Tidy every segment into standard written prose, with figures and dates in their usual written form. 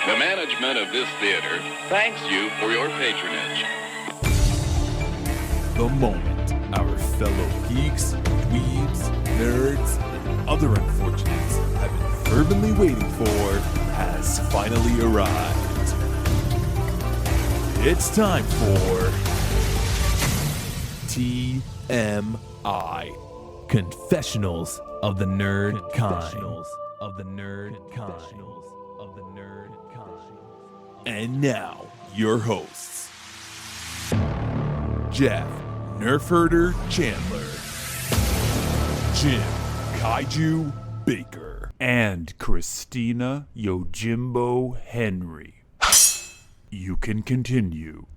The management of this theater thanks you for your patronage. The moment our fellow geeks, dweebs, nerds, and other unfortunates have been fervently waiting for has finally arrived. It's time for TMI, Confessionals of the Nerd Kind. And now, your hosts, Jeff Nerfherder Chandler, Jim Kaiju Baker, and Christina Yojimbo Henry. You can continue.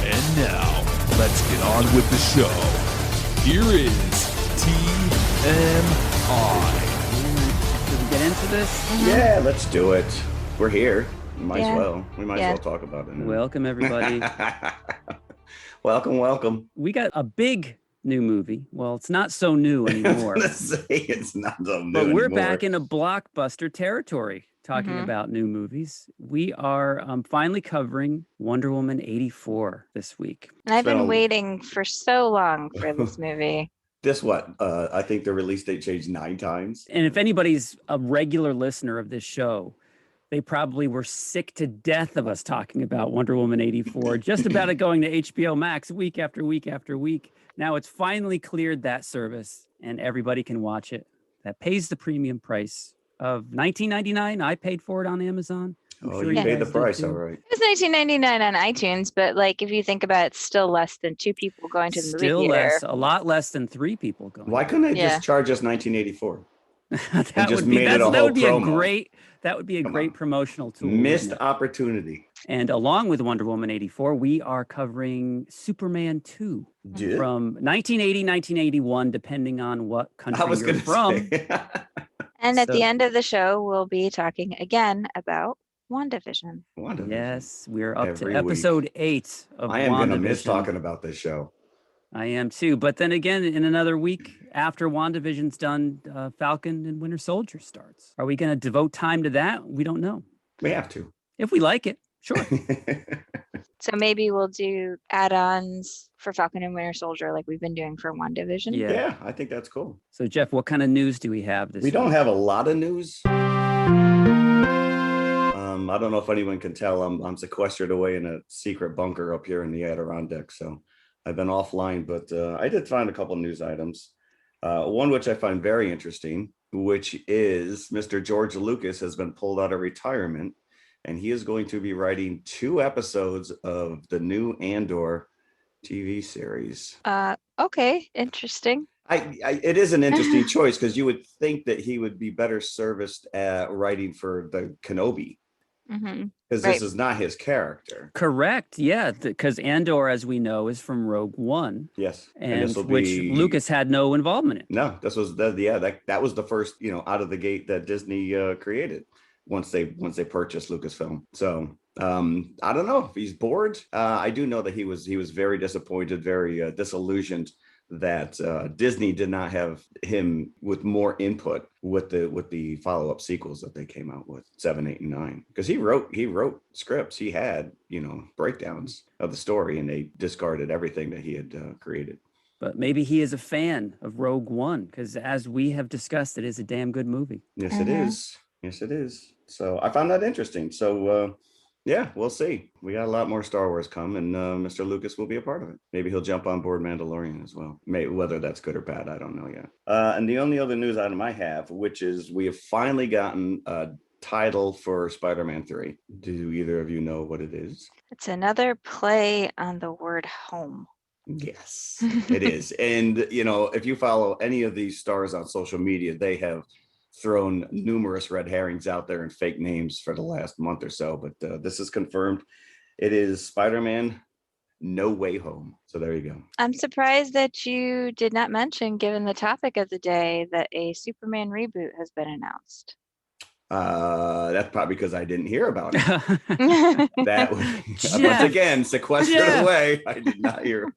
And now, let's get on with the show. Here is TMI. Should we get into this? Yeah, let's do it. We're here. We might as well. We might as well talk about it. Welcome, everybody. Welcome. We got a big new movie. Well, it's not so new anymore. Let's say it's not so new but we're anymore. back in a blockbuster territory talking about new movies. We are finally covering Wonder Woman 84 this week. And I've been waiting for so long for this movie. I think the release date changed 9 times. And if anybody's a regular listener of this show, they probably were sick to death of us talking about Wonder Woman 84, just about it going to HBO Max week after week after week. Now it's finally cleared that service and everybody can watch it. That pays the premium price of $19.99. I paid for it on Amazon. You paid the price, all right. It was $19.99 on iTunes, but like if you think about it, it's still less than 2 people going to the movie Still theater. less, a lot less than 3 people going. Why couldn't they just charge us $19.84? That would be a great promotional tool. Missed opportunity. And along with Wonder Woman 84, we are covering Superman 2 from 1980, 1981, depending on what country you're from. And at the end of the show, we'll be talking again about WandaVision. Yes, we're up to episode 8 of WandaVision. I am going to miss talking about this show. I am too. But then again, in another week after WandaVision's done, Falcon and Winter Soldier starts. Are we going to devote time to that? We don't know. We have to. If we like it, sure. So maybe we'll do add-ons for Falcon and Winter Soldier like we've been doing for WandaVision. Yeah, I think that's cool. So Jeff, what kind of news do we have this week? We don't have a lot of news. I don't know if anyone can tell. I'm sequestered away in a secret bunker up here in the Adirondacks. So I've been offline, but I did find a couple of news items. One which I find very interesting, which is Mr. George Lucas has been pulled out of retirement, and he is going to be writing 2 episodes of the new Andor TV series. Okay, interesting. It is an interesting choice because you would think that he would be better serviced at writing for the Kenobi. Because this is not his character. Correct. Yeah, because Andor, as we know, is from Rogue One. Yes, and which Lucas had no involvement in. No, this was that was the first out of the gate that Disney created once they purchased Lucasfilm. So I don't know if he's bored. I do know that he was very disappointed, very disillusioned that Disney did not have him with more input with the follow-up sequels that they came out with 7, 8, and 9, because he wrote scripts. He had breakdowns of the story, and they discarded everything that he had created. But maybe he is a fan of Rogue One, because as we have discussed, it is a damn good movie. Yes, it is. Yes, it is. So I found that interesting. So yeah, we'll see. We got a lot more Star Wars come, and Mr. Lucas will be a part of it. Maybe he'll jump on board Mandalorian as well. Maybe, whether that's good or bad, I don't know yet. And the only other news item I have, which is we have finally gotten a title for Spider-Man 3. Do either of you know what it is? It's another play on the word home. Yes, it is. And, if you follow any of these stars on social media, they have thrown numerous red herrings out there and fake names for the last month or so, but this is confirmed. It is Spider-Man No Way Home. So there you go. I'm surprised that you did not mention, given the topic of the day, that a Superman reboot has been announced. That's probably because I didn't hear about it. That once again, sequestered away. I did not hear.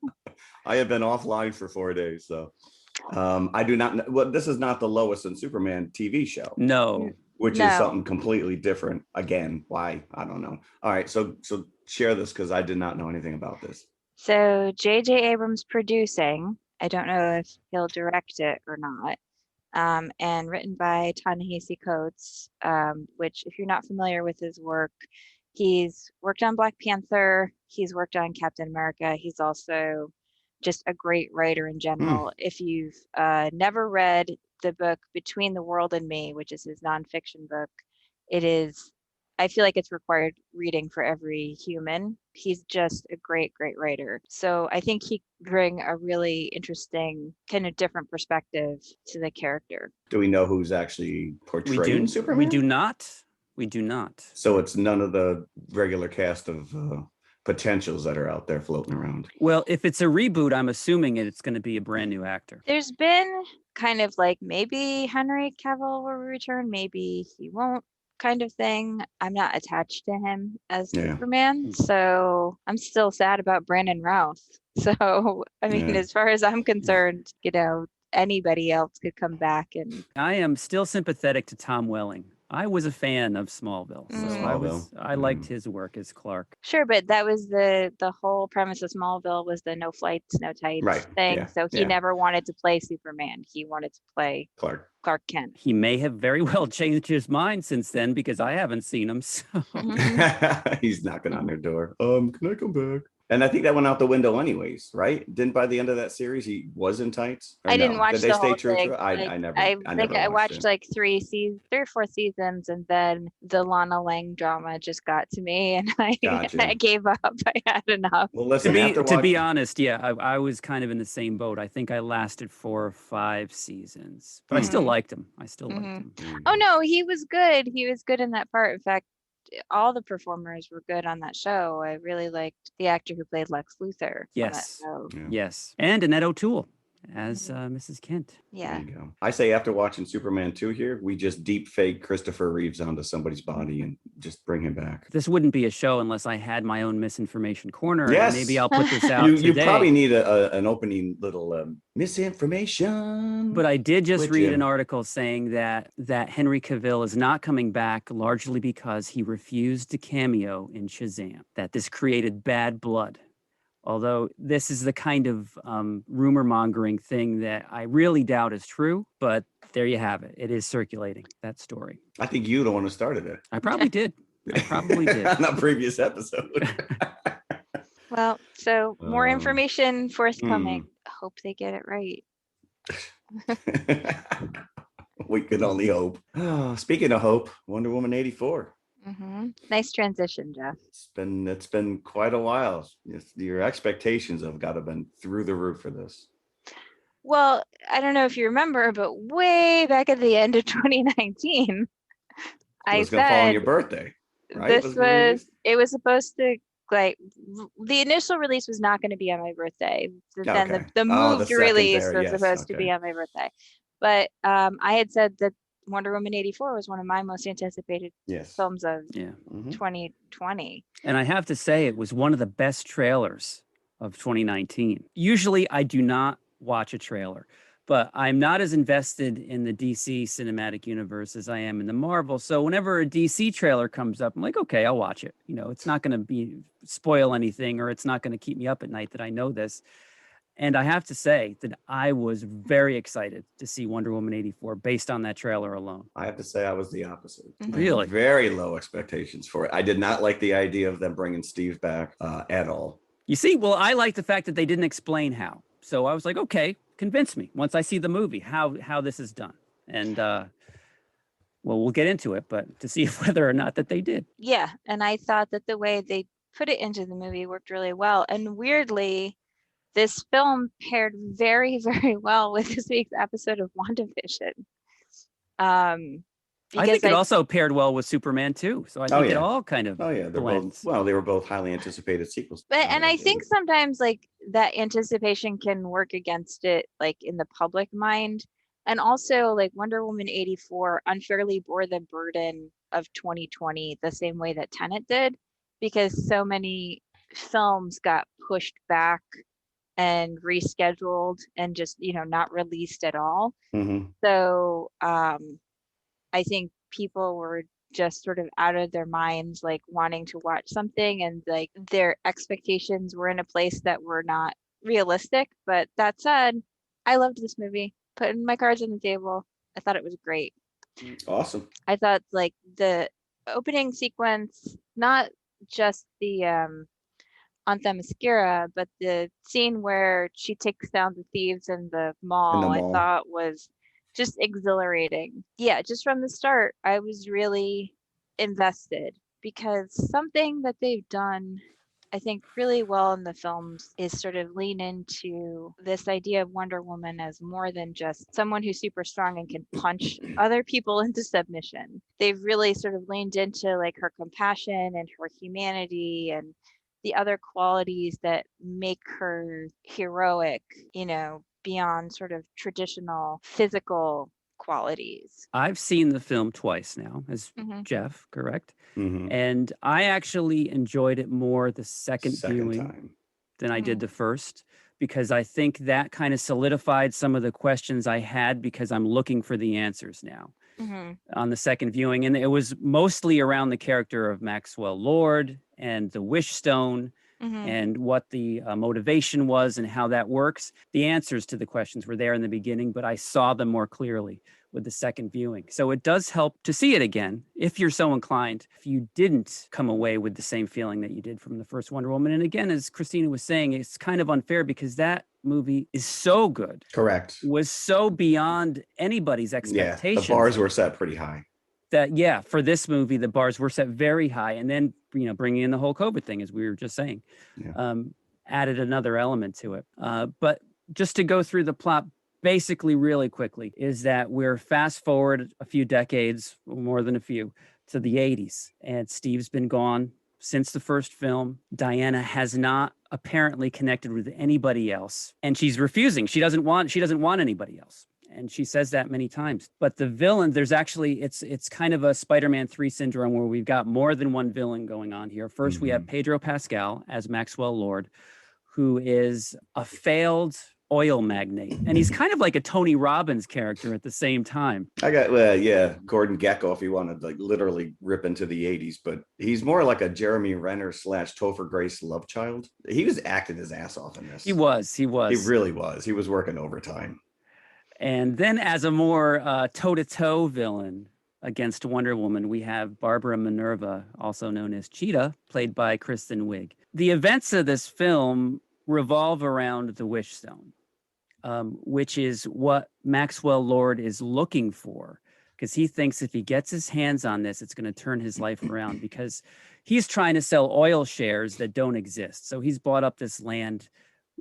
I have been offline for 4 days, so I do not know. Well, this is not the Lois and Superman TV show. No. Which No. is something completely different. Again, why? I don't know. All right, so share this because I did not know anything about this. So J.J. Abrams producing. I don't know if he'll direct it or not. And written by Ta-Nehisi Coates, which, if you're not familiar with his work, he's worked on Black Panther. He's worked on Captain America. He's also just a great writer in general. If you've never read the book Between the World and Me, which is his nonfiction book, I feel like it's required reading for every human. He's just a great, great writer. So I think he bring a really interesting, kind of different perspective to the character. Do we know who's actually portraying Superman? We do not. We do not. So it's none of the regular cast of potentials that are out there floating around. Well, if it's a reboot, I'm assuming it's going to be a brand new actor. There's been kind of like maybe Henry Cavill will return, maybe he won't, kind of thing. I'm not attached to him as Superman, so I'm still sad about Brandon Routh. So I mean, as far as I'm concerned, anybody else could come back. And I am still sympathetic to Tom Welling. I was a fan of Smallville, so I liked his work as Clark. Sure, but that was the whole premise of Smallville was the no flights, no tights thing. Yeah. So he never wanted to play Superman. He wanted to play Clark Kent. He may have very well changed his mind since then because I haven't seen him. So he's knocking on their door. Can I come back? And I think that went out the window anyways, right? Didn't by the end of that series he was in tights? I didn't watch the whole thing. I watched like 3 or 4 seasons, and then the Lana Lang drama just got to me, and I gave up. I had enough. Well, listen, to be honest, I was kind of in the same boat. I think I lasted 4 or 5 seasons, but I still liked him. Liked him. Oh no, he was good. He was good in that part. In fact, all the performers were good on that show. I really liked the actor who played Lex Luthor. Yes. Yes. And Annette O'Toole as Mrs. Kent. Yeah. There you go. I say after watching Superman 2 here, we just deep fake Christopher Reeves onto somebody's body and just bring him back. This wouldn't be a show unless I had my own misinformation corner. Yes. And maybe I'll put this out You today. probably need an opening little misinformation. But I did just read an article saying that Henry Cavill is not coming back largely because he refused to cameo in Shazam, that this created bad blood. Although this is the kind of rumor mongering thing that I really doubt is true, but there you have it. It is circulating, that story. I think you're the one who started it. I probably did. On a previous episode. Well, so more information forthcoming. Hope they get it right. We can only hope. Speaking of hope, Wonder Woman 84. Nice transition, Jeff. It's been quite a while. Your expectations have got to been through the roof for this. Well, I don't know if you remember, but way back at the end of 2019, I said fall on your birthday. Right? It was supposed to, like, the initial release was not going to be on my birthday. Then the moved release was supposed to be on my birthday. But I had said that Wonder Woman 84 was one of my most anticipated films of 2020. And I have to say, it was one of the best trailers of 2019. Usually I do not watch a trailer, but I'm not as invested in the DC cinematic universe as I am in the Marvel. So whenever a DC trailer comes up, I'm like, okay, I'll watch it. It's not going to spoil anything, or it's not going to keep me up at night that I know this. And I have to say that I was very excited to see Wonder Woman 84 based on that trailer alone. I have to say I was the opposite. Really? Very low expectations for it. I did not like the idea of them bringing Steve back at all. You see, well, I like the fact that they didn't explain how. So I was like, okay, convince me once I see the movie how this is done. And we'll get into it, but to see whether or not that they did. Yeah, and I thought that the way they put it into the movie worked really well. And weirdly, this film paired very, very well with this week's episode of WandaVision. I think it also paired well with Superman too. So I think it all kind of blends. They were both highly anticipated sequels. And I think sometimes like that anticipation can work against it, like in the public mind. And also like Wonder Woman 84 unfairly bore the burden of 2020 the same way that Tenet did, because so many films got pushed back and rescheduled and just, not released at all. Mm-hmm. So I think people were just sort of out of their minds, like wanting to watch something, and like their expectations were in a place that were not realistic. But that said, I loved this movie. Putting my cards on the table, I thought it was great. Awesome. I thought like the opening sequence, not just the on Themyscira, but the scene where she takes down the thieves in the mall, I mall. thought was just exhilarating. Yeah, just from the start, I was really invested, because something that they've done, I think, really well in the films is sort of lean into this idea of Wonder Woman as more than just someone who's super strong and can punch other people into submission. They've really sort of leaned into like her compassion and her humanity and the other qualities that make her heroic, beyond sort of traditional physical qualities. I've seen the film twice now, as Mhm. Jeff, correct? Mm-hmm. And I actually enjoyed it more the second viewing time. than I did the first, because I think that kind of solidified some of the questions I had, because I'm looking for the answers now Mhm. on the second viewing. And it was mostly around the character of Maxwell Lord and the Wish Stone Mhm. and what the motivation was and how that works. The answers to the questions were there in the beginning, but I saw them more clearly with the second viewing. So it does help to see it again, if you're so inclined, if you didn't come away with the same feeling that you did from the first Wonder Woman. And again, as Christina was saying, it's kind of unfair because that movie is so good. Correct. Was so beyond anybody's expectations. Yeah, the bars were set pretty high. That for this movie, the bars were set very high. And then, bringing in the whole COVID thing, as we were just saying, added another element to it. But just to go through the plot basically really quickly, is that we're fast forward a few decades, more than a few, to the 80s. And Steve's been gone since the first film. Diana has not apparently connected with anybody else. And she's refusing. She doesn't want anybody else. And she says that many times. But the villain, there's actually, it's kind of a Spider-Man 3 syndrome where we've got more than one villain going on here. First, we have Pedro Pascal as Maxwell Lord, who is a failed oil magnate. And he's kind of like a Tony Robbins character at the same time. Gordon Gekko, if you want to like literally rip into the 80s, but he's more like a Jeremy Renner / Topher Grace love child. He was acting his ass off in this. He was. He really was. He was working overtime. And then as a more toe-to-toe villain against Wonder Woman, we have Barbara Minerva, also known as Cheetah, played by Kristen Wiig. The events of this film revolve around the Wish Stone, which is what Maxwell Lord is looking for, because he thinks if he gets his hands on this, it's going to turn his life around, because he's trying to sell oil shares that don't exist. So he's bought up this land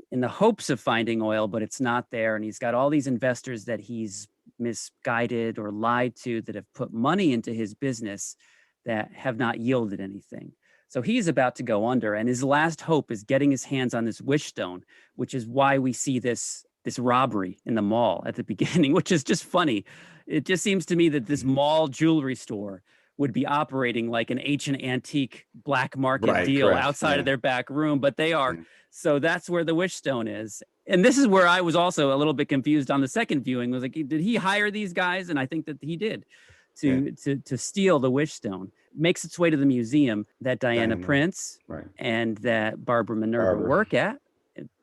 in the hopes of finding oil, but it's not there. And he's got all these investors that he's misguided or lied to that have put money into his business that have not yielded anything. So he's about to go under, and his last hope is getting his hands on this Wish Stone, which is why we see this robbery in the mall at the beginning, which is just funny. It just seems to me that this mall jewelry store would be operating like an ancient antique black market deal outside of their back room, but they are. So that's where the Wish Stone is. And this is where I was also a little bit confused on the second viewing. Was like, did he hire these guys? And I think that he did to steal the Wish Stone. Makes its way to the museum that Diana Prince and that Barbara Minerva work at.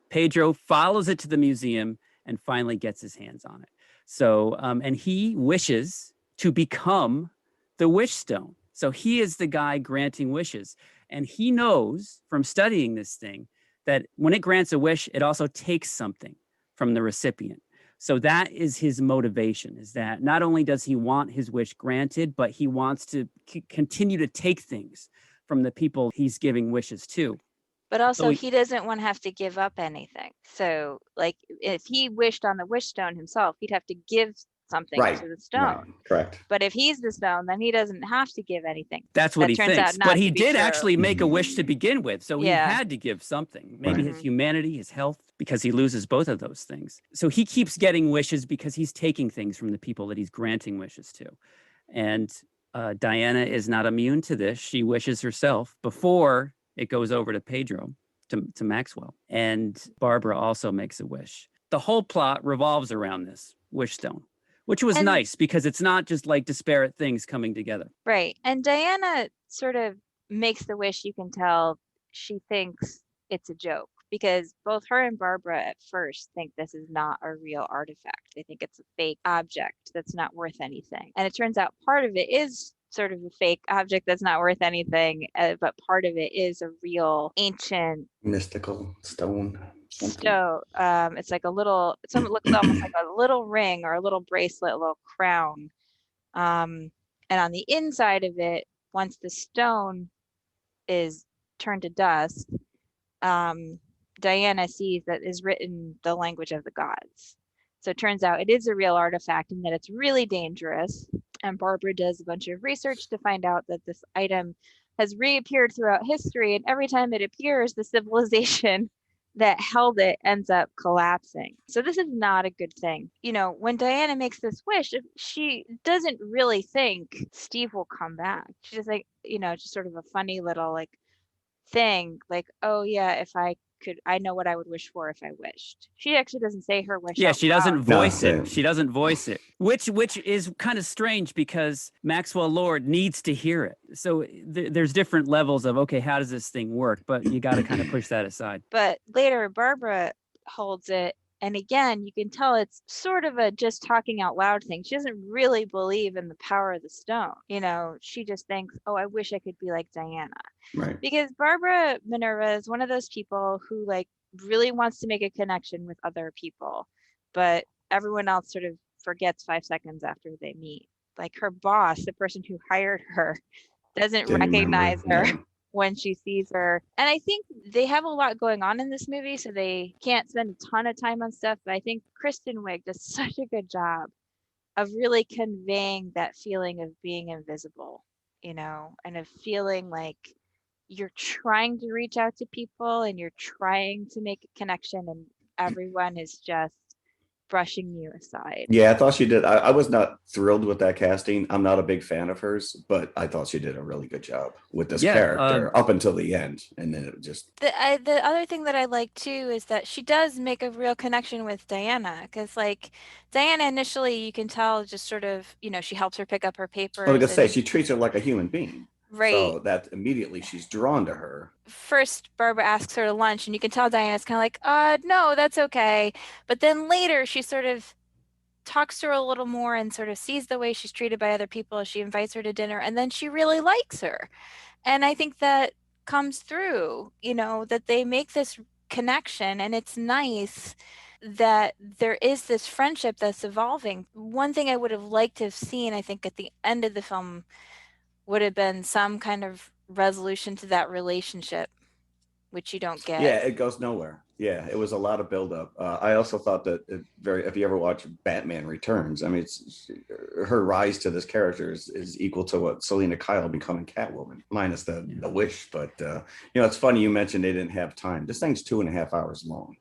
Pedro follows it to the museum and finally gets his hands on it. So, and he wishes to become the Wish Stone. So he is the guy granting wishes. And he knows from studying this thing that when it grants a wish, it also takes something from the recipient. So that is his motivation, is that not only does he want his wish granted, but he wants to continue to take things from the people he's giving wishes to. But also he doesn't want to have to give up anything. So like if he wished on the Wish Stone himself, he'd have to give something to the stone. Correct. But if he's the stone, then he doesn't have to give anything. That's what he thinks. But he did actually make a wish to begin with. So he had to give something. Maybe his humanity, his health, because he loses both of those things. So he keeps getting wishes because he's taking things from the people that he's granting wishes to. And Diana is not immune to this. She wishes herself before it goes over to Pedro. to Maxwell. And Barbara also makes a wish. The whole plot revolves around this wish stone, which was nice because it's not just like disparate things coming together. Right. And Diana sort of makes the wish, you can tell she thinks it's a joke, because both her and Barbara at first think this is not a real artifact. They think it's a fake object that's not worth anything. And it turns out part of it is sort of a fake object that's not worth anything, but part of it is a real ancient mystical stone. So it's like a little, it looks almost like a little ring or a little bracelet, a little crown. And on the inside of it, once the stone is turned to dust, Diana sees that is written the language of the gods. So it turns out it is a real artifact and that it's really dangerous. And Barbara does a bunch of research to find out that this item has reappeared throughout history. And every time it appears, the civilization that held it ends up collapsing. So this is not a good thing. You know, when Diana makes this wish, she doesn't really think Steve will come back. She's just like, you know, just sort of a funny little like thing, like, oh yeah, if I could, I know what I would wish for if I wished. She actually doesn't say her wish. Yeah, out she loud. doesn't voice it. She doesn't voice it, which is kind of strange because Maxwell Lord needs to hear it. So there's different levels of, okay, how does this thing work? But you got to kind of push that aside. But later, Barbara holds it. And again, you can tell it's sort of a just talking out loud thing. She doesn't really believe in the power of the stone. You know, she just thinks, oh, I wish I could be like Diana. Right. Because Barbara Minerva is one of those people who like really wants to make a connection with other people, but everyone else sort of forgets 5 seconds after they meet. Like her boss, the person who hired her, doesn't recognize her. Yeah. When she sees her. And I think they have a lot going on in this movie, so they can't spend a ton of time on stuff, but I think Kristen Wiig does such a good job of really conveying that feeling of being invisible, you know, and of feeling like you're trying to reach out to people and you're trying to make a connection and everyone is just brushing you aside. Yeah, I thought she did. I was not thrilled with that casting. I'm not a big fan of hers, but I thought she did a really good job with this character up until the end. And then it just... The other thing that I like too is that she does make a real connection with Diana, because like Diana initially, you can tell just sort of, you know, she helps her pick up her papers. I was going to say, she treats her like a human being. Right. So that immediately she's drawn to her. First, Barbara asks her to lunch, and you can tell Diana's kind of like, no, that's okay. But then later, she sort of talks to her a little more and sort of sees the way she's treated by other people. She invites her to dinner, and then she really likes her. And I think that comes through, you know, that they make this connection, and it's nice that there is this friendship that's evolving. One thing I would have liked to have seen, I think, at the end of the film would have been some kind of resolution to that relationship, which you don't get. Yeah, it goes nowhere. Yeah, it was a lot of buildup. I also thought that if you ever watch Batman Returns, I mean, her rise to this character is equal to what Selena Kyle becoming Catwoman, minus the wish. But you know, it's funny you mentioned they didn't have time. This thing's 2.5 hours long.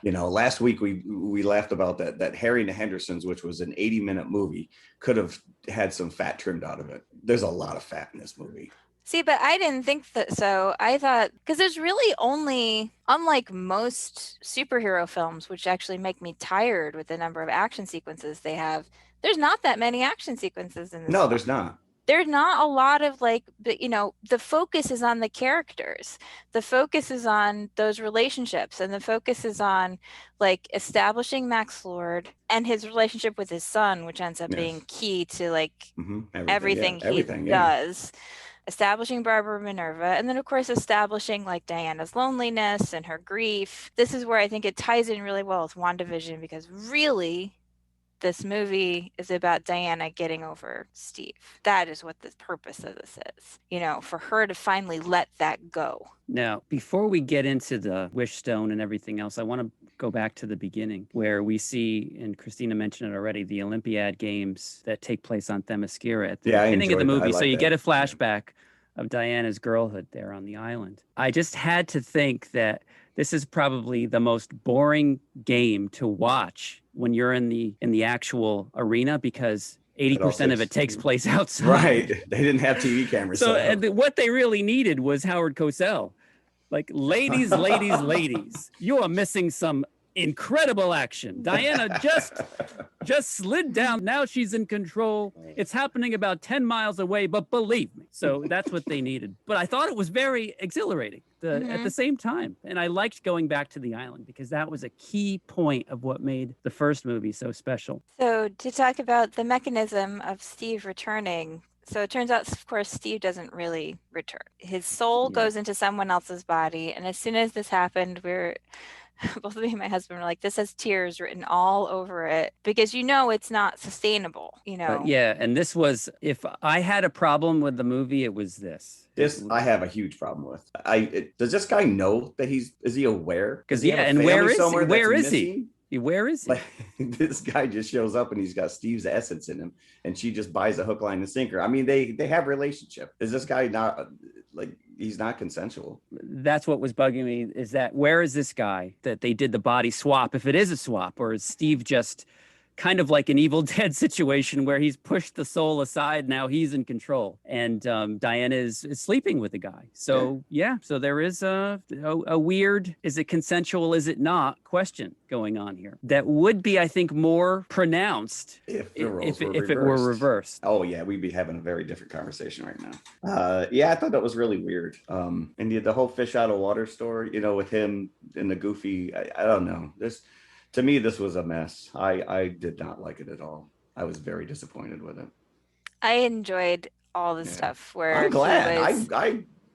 You know, last week we laughed about that Harry and the Hendersons, which was an 80-minute movie, could have had some fat trimmed out of it. There's a lot of fat in this movie. See, but I didn't think that. So I thought, because there's really only, unlike most superhero films, which actually make me tired with the number of action sequences they have, there's not that many action sequences in this. No, there's not. There's not a lot of like, you know, the focus is on the characters. The focus is on those relationships, and the focus is on like establishing Max Lord and his relationship with his son, which ends up being key to like everything he does. Establishing Barbara Minerva, and then of course establishing like Diana's loneliness and her grief. This is where I think it ties in really well with WandaVision, because really this movie is about Diana getting over Steve. That is what the purpose of this is, you know, for her to finally let that go. Now, before we get into the Wish Stone and everything else, I want to go back to the beginning where we see, and Christina mentioned it already, the Olympiad Games that take place on Themyscira at the beginning of the movie. So you get a flashback of Diana's girlhood there on the island. I just had to think that this is probably the most boring game to watch when you're in the actual arena, because 80% of it takes place outside. Right. They didn't have TV cameras. So what they really needed was Howard Cosell. Like, ladies, ladies, ladies, you are missing some incredible action. Diana just slid down. Now she's in control. It's happening about 10 miles away, but believe me. So that's what they needed. But I thought it was very exhilarating at the same time. And I liked going back to the island because that was a key point of what made the first movie so special. So to talk about the mechanism of Steve returning, so it turns out, of course, Steve doesn't really return. His soul goes into someone else's body. And as soon as this happened, both me and my husband were like, this has tears written all over it because it's not sustainable, Yeah, and this was, if I had a problem with the movie, it was this. I have a huge problem with. Does this guy know that is he aware? Because and where is he? Where is he? Like, this guy just shows up and he's got Steve's essence in him, and she just buys a hook, line, and sinker. I mean, they have a relationship. Is this guy not he's not consensual? That's what was bugging me, is that where is this guy that they did the body swap, if it is a swap, or is Steve just kind of like an Evil Dead situation where he's pushed the soul aside, now he's in control, and Diana is sleeping with the guy. So so there is a weird, is it consensual, is it not, question going on here that would be, I think, more pronounced if it were reversed. Oh yeah, we'd be having a very different conversation right now. I thought that was really weird. And the whole fish out of water story, with him and the goofy, I don't know, to me, this was a mess. I did not like it at all. I was very disappointed with it. I enjoyed all the stuff where I'm glad.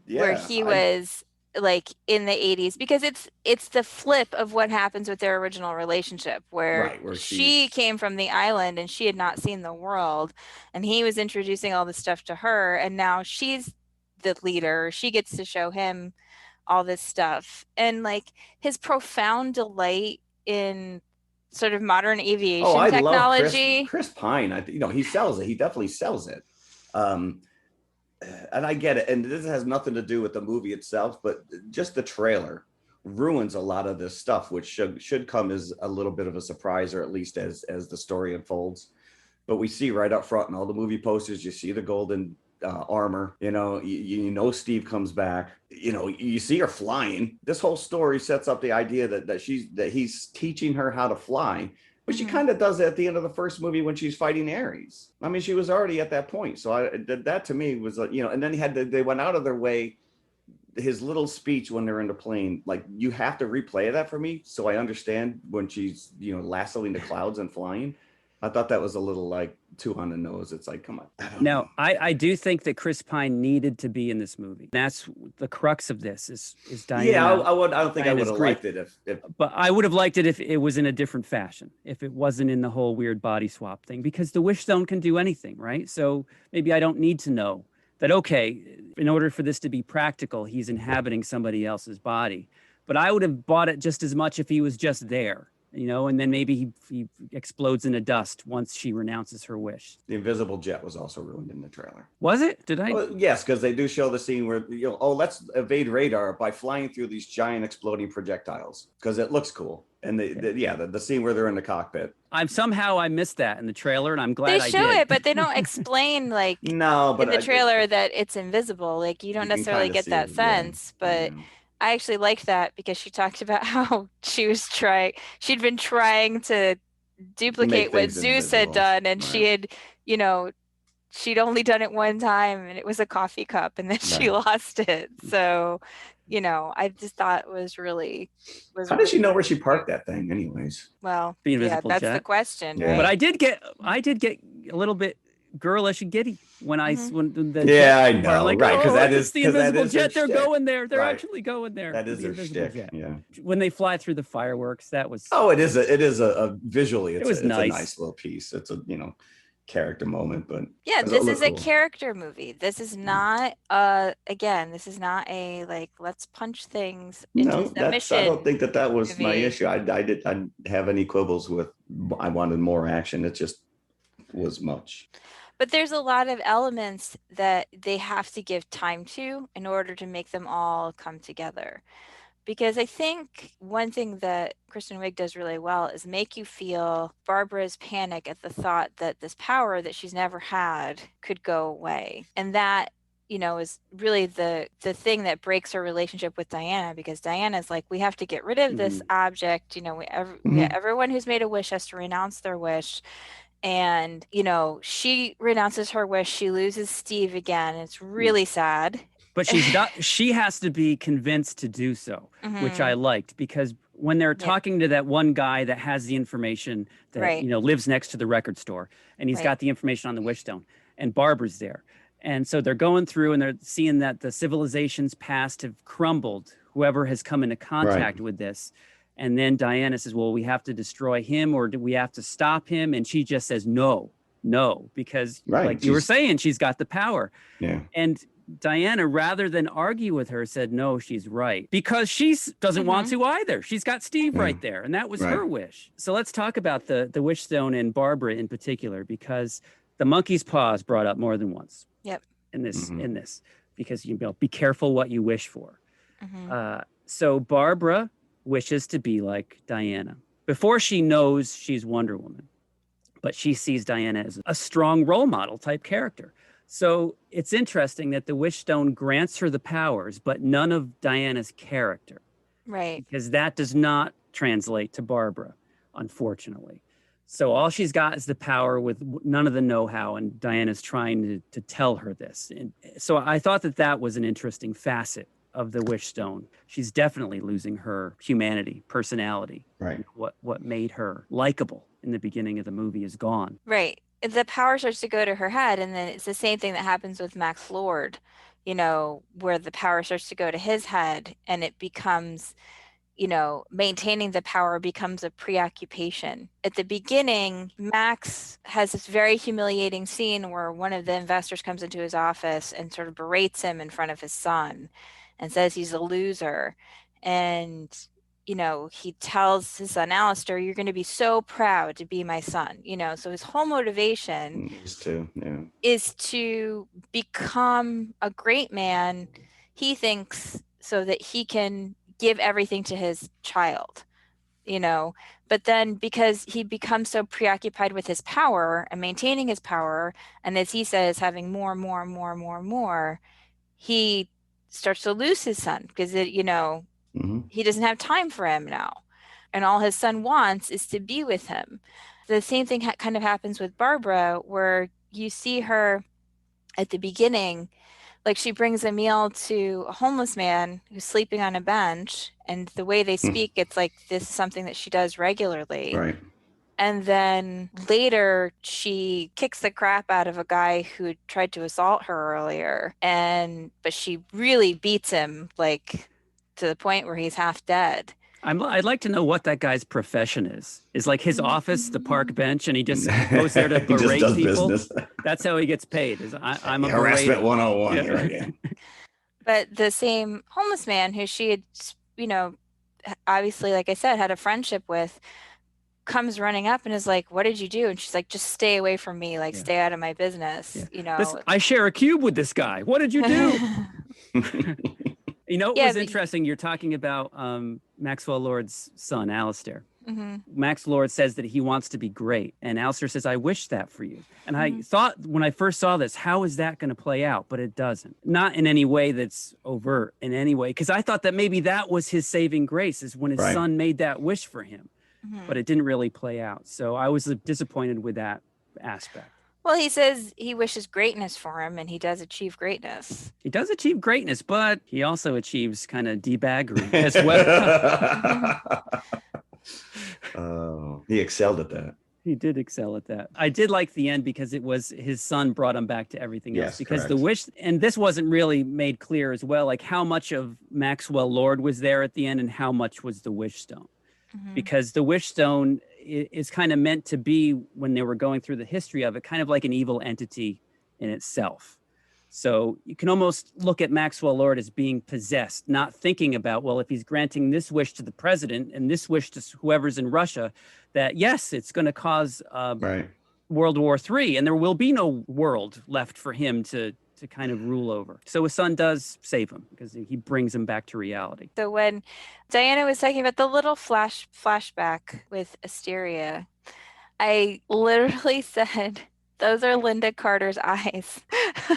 where he was like in the 80s, because it's the flip of what happens with their original relationship, where she came from the island and she had not seen the world, and he was introducing all this stuff to her, and now she's the leader. She gets to show him all this stuff, and like his profound delight in sort of modern aviation technology. Love Chris Pine. He sells it. He definitely sells it. And I get it. And this has nothing to do with the movie itself, but just the trailer ruins a lot of this stuff, which should come as a little bit of a surprise, or at least as the story unfolds. But we see right up front in all the movie posters, you see the golden armor, Steve comes back, you see her flying. This whole story sets up the idea that he's teaching her how to fly, but she kind of does it at the end of the first movie when she's fighting Ares. I mean, she was already at that point. So that to me was and then they went out of their way. His little speech when they're in the plane, like, you have to replay that for me so I understand when she's lassoing the clouds and flying. I thought that was a little like too on the nose. It's like, come on. Now, I do think that Chris Pine needed to be in this movie. That's the crux of this is Diana. Yeah, I don't think I would have liked it if but I would have liked it if it was in a different fashion, if it wasn't in the whole weird body swap thing, because the Wish Stone can do anything, right? So maybe I don't need to know that, okay, in order for this to be practical, he's inhabiting somebody else's body. But I would have bought it just as much if he was just there. And then maybe he explodes into dust once she renounces her wish. The invisible jet was also ruined in the trailer. Was it? Did I? Well, yes, because they do show the scene where, let's evade radar by flying through these giant exploding projectiles, because it looks cool. And the scene where they're in the cockpit. I missed that in the trailer, and I'm glad I did. They show it, but they don't explain in the trailer that it's invisible. Like, you don't necessarily get that sense, but. Yeah. I actually liked that because she talked about how she'd been trying to duplicate what Zeus had done, and she had, she'd only done it one time, and it was a coffee cup, and then she lost it. So, I just thought was really. How did she know where she parked that thing, anyways? Well, that's the question. Yeah. Right? But I did get a little bit girlish and giddy when I when the I know, like, right? Because that is the invisible jet. They're going there. They're actually going there. That is their shtick. Jet. Yeah. When they fly through the fireworks, that was. Oh, it is a visually. It's nice. A nice little piece. It's a character moment, but this is a character movie. This is not this is not a like, let's punch things into the mission. I don't think that was movie. My issue. I didn't have any quibbles with. I wanted more action. It just was much. But there's a lot of elements that they have to give time to in order to make them all come together. Because I think one thing that Kristen Wiig does really well is make you feel Barbara's panic at the thought that this power that she's never had could go away. And that is really the thing that breaks her relationship with Diana, because Diana's like, we have to get rid of this object. Everyone who's made a wish has to renounce their wish. And, she renounces her wish. She loses Steve again. It's really sad. But she has to be convinced to do so, which I liked, because when they're talking to that one guy that has the information that, lives next to the record store, and he's got the information on the wish stone, and Barbara's there. And so they're going through and they're seeing that the civilizations past have crumbled, whoever has come into contact with this. And then Diana says, well, we have to destroy him, or do we have to stop him? And she just says, no, because like you were saying, she's got the power. Yeah. And Diana, rather than argue with her, said, no, she's right, because she doesn't want to either. She's got Steve right there, and that was her wish. So let's talk about the wish stone and Barbara in particular, because the monkey's paw is brought up more than once. Yep. In this, because be careful what you wish for. So Barbara wishes to be like Diana before she knows she's Wonder Woman, but she sees Diana as a strong role model type character. So it's interesting that the wish stone grants her the powers, but none of Diana's character. Right. Because that does not translate to Barbara, unfortunately. So all she's got is the power with none of the know-how, and Diana's trying to tell her this. And so I thought that was an interesting facet of the wish stone. She's definitely losing her humanity, personality. Right. What made her likable in the beginning of the movie is gone. Right. The power starts to go to her head, and then it's the same thing that happens with Max Lord, where the power starts to go to his head, and it becomes, maintaining the power becomes a preoccupation. At the beginning, Max has this very humiliating scene where one of the investors comes into his office and sort of berates him in front of his son and says he's a loser. And he tells his son, Alistair, you're going to be so proud to be my son. So his whole motivation is to become a great man, he thinks, so that he can give everything to his child, but then because he becomes so preoccupied with his power and maintaining his power, and as he says, having more, he starts to lose his son, because he doesn't have time for him now. And all his son wants is to be with him. The same thing kind of happens with Barbara, where you see her at the beginning, like she brings a meal to a homeless man who's sleeping on a bench. And the way they speak, it's like this is something that she does regularly. Right. And then later she kicks the crap out of a guy who tried to assault her earlier. But she really beats him, like, to the point where he's half dead. I'd like to know what that guy's profession is. Is like his office the park bench, and he just goes there to berate people? Business. That's how he gets paid. I'm a harassment 101. Yeah. Right, yeah. But the same homeless man who she had, obviously, like I said, had a friendship with, comes running up and is like, what did you do? And she's like, just stay away from me, like stay out of my business. I share a cube with this guy. What did you do? It was interesting. You're talking about Maxwell Lord's son, Alistair. Max Lord says that he wants to be great. And Alistair says, I wish that for you. And I thought when I first saw this, how is that going to play out? But it doesn't. Not in any way that's overt in any way. Because I thought that maybe that was his saving grace, is when his son made that wish for him. But it didn't really play out. So I was disappointed with that aspect. Well, he says he wishes greatness for him, and he does achieve greatness. He does achieve greatness, but he also achieves kind of debaggery as well. He excelled at that. He did excel at that. I did like the end because it was his son brought him back to everything else. Because the wish, and this wasn't really made clear as well, like how much of Maxwell Lord was there at the end and how much was the wish stone. Because the wish stone is kind of meant to be, when they were going through the history of it, kind of like an evil entity in itself. So you can almost look at Maxwell Lord as being possessed, not thinking about, well, if he's granting this wish to the president and this wish to whoever's in Russia, that yes, it's going to cause World War III, and there will be no world left for him to kind of rule over. So his son does save him because he brings him back to reality. So when Diana was talking about the little flashback with Asteria, I literally said, Those are Linda Carter's eyes.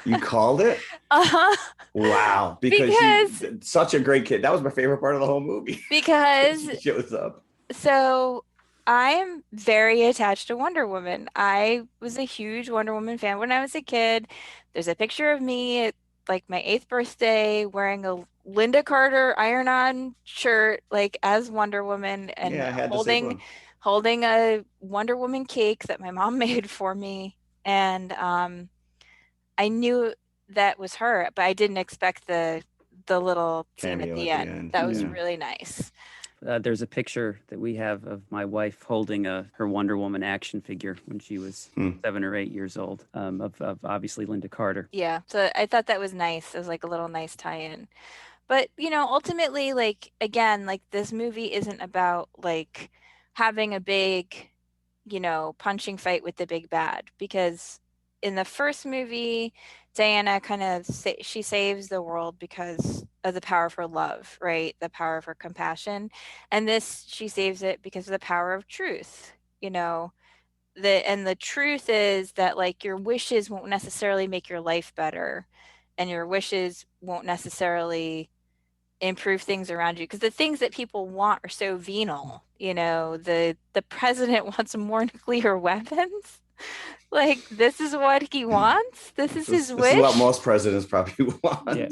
You called it? Uh-huh. Wow. Because Because she's such a great kid. That was my favorite part of the whole movie. because She shows up. so I am very attached to Wonder Woman. I was a huge Wonder Woman fan when I was a kid. There's a picture of me at like my 8th birthday wearing a Linda Carter iron-on shirt, like as Wonder Woman, and Yeah, I had the same one. holding a Wonder Woman cake that my mom made for me. And I knew that was her, but I didn't expect the little scene at Cameo the at the end. end. That was Yeah. really nice. There's a picture that we have of my wife holding her Wonder Woman action figure when she was 7 or 8 years old, of obviously Linda Carter. Yeah, so I thought that was nice. It was like a little nice tie-in. But, ultimately, like, again, like this movie isn't about like having a big, punching fight with the big bad, because in the first movie, Diana kind of she saves the world because of the power of her love, right? The power of her compassion. And this, she saves it because of the power of truth, the truth is that like your wishes won't necessarily make your life better, and your wishes won't necessarily improve things around you, because the things that people want are so venal. The president wants more nuclear weapons. Like, this is what he wants. This is his This is what wish. most presidents probably want. Yeah.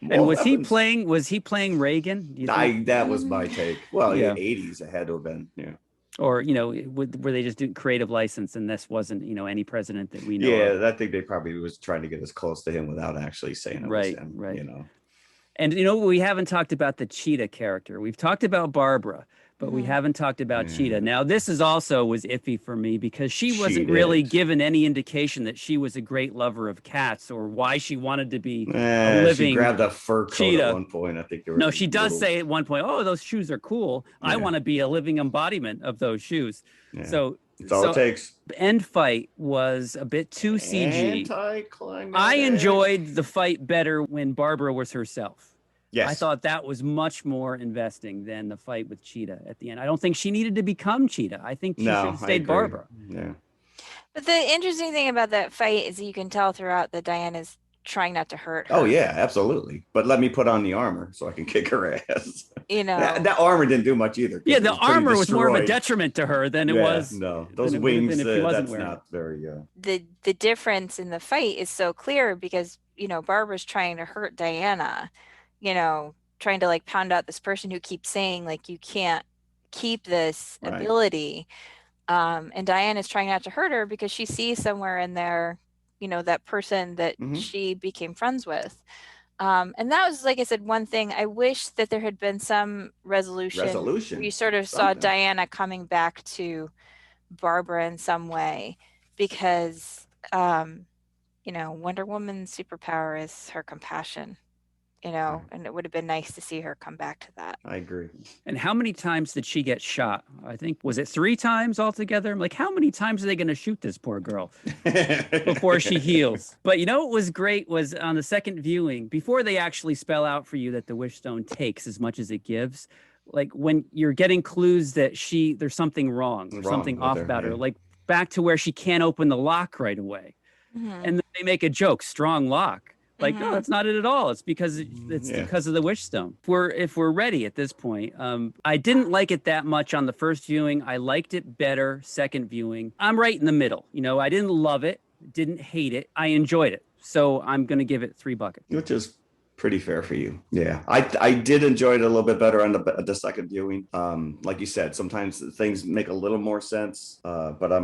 More And was weapons. he playing Reagan? Do you think? That was my take. Well, Yeah. 80s it had to have been. Yeah. Or, were they just doing creative license, and this wasn't, any president that we know Yeah, of? I think they probably was trying to get as close to him without actually saying it was him. Right. You know. And, we haven't talked about the Cheetah character. We've talked about Barbara, but we haven't talked about Cheetah. Now, this is also was iffy for me because she wasn't really given any indication that she was a great lover of cats or why she wanted to be a living she grabbed a fur coat cheetah. at one point. I think there was No, she does say at one point, "Oh, those shoes are cool. I Yeah. want to be a living embodiment of those shoes." Yeah. So It's all it takes. the end fight was a bit too CG. Anticlimactic. I enjoyed the fight better when Barbara was herself. Yes. I thought that was much more investing than the fight with Cheetah at the end. I don't think she needed to become Cheetah. I think she should have I stayed agree. Barbara. Yeah. But the interesting thing about that fight is you can tell throughout that Diana's trying not to hurt her. Oh yeah, absolutely. But let me put on the armor so I can kick her ass. That armor didn't do much either. Yeah, the armor was more of a destroyed. detriment to her than it was. No, those than it would have wings. been if she wasn't That's wearing not very. The difference in the fight is so clear because Barbara's trying to hurt Diana, trying to like pound out this person who keeps saying like you can't keep this ability, and Diana's trying not to hurt her because she sees somewhere in there that person that she became friends with, and that was, like I said, one thing I wish that there had been some resolution. We sort of saw Diana coming back to Barbara in some way, because Wonder Woman's superpower is her compassion, and it would have been nice to see her come back to that. I agree. And how many times did she get shot? I think, was it 3 times altogether? I'm like, how many times are they going to shoot this poor girl before she heals? But what was great was on the second viewing, before they actually spell out for you that the Wish Stone takes as much as it gives, like when you're getting clues that there's something wrong or something off about her, like back to where she can't open the lock right away. And then they make a joke, strong lock. Like, no, that's not it at all. It's because because of the Wish Stone. If we're ready at this point, I didn't like it that much on the first viewing. I liked it better second viewing. I'm right in the middle. I didn't love it, didn't hate it. I enjoyed it. So I'm going to give it 3 buckets. Which is pretty fair for you. Yeah, I did enjoy it a little bit better on the second viewing. Like you said, sometimes things make a little more sense, but I'll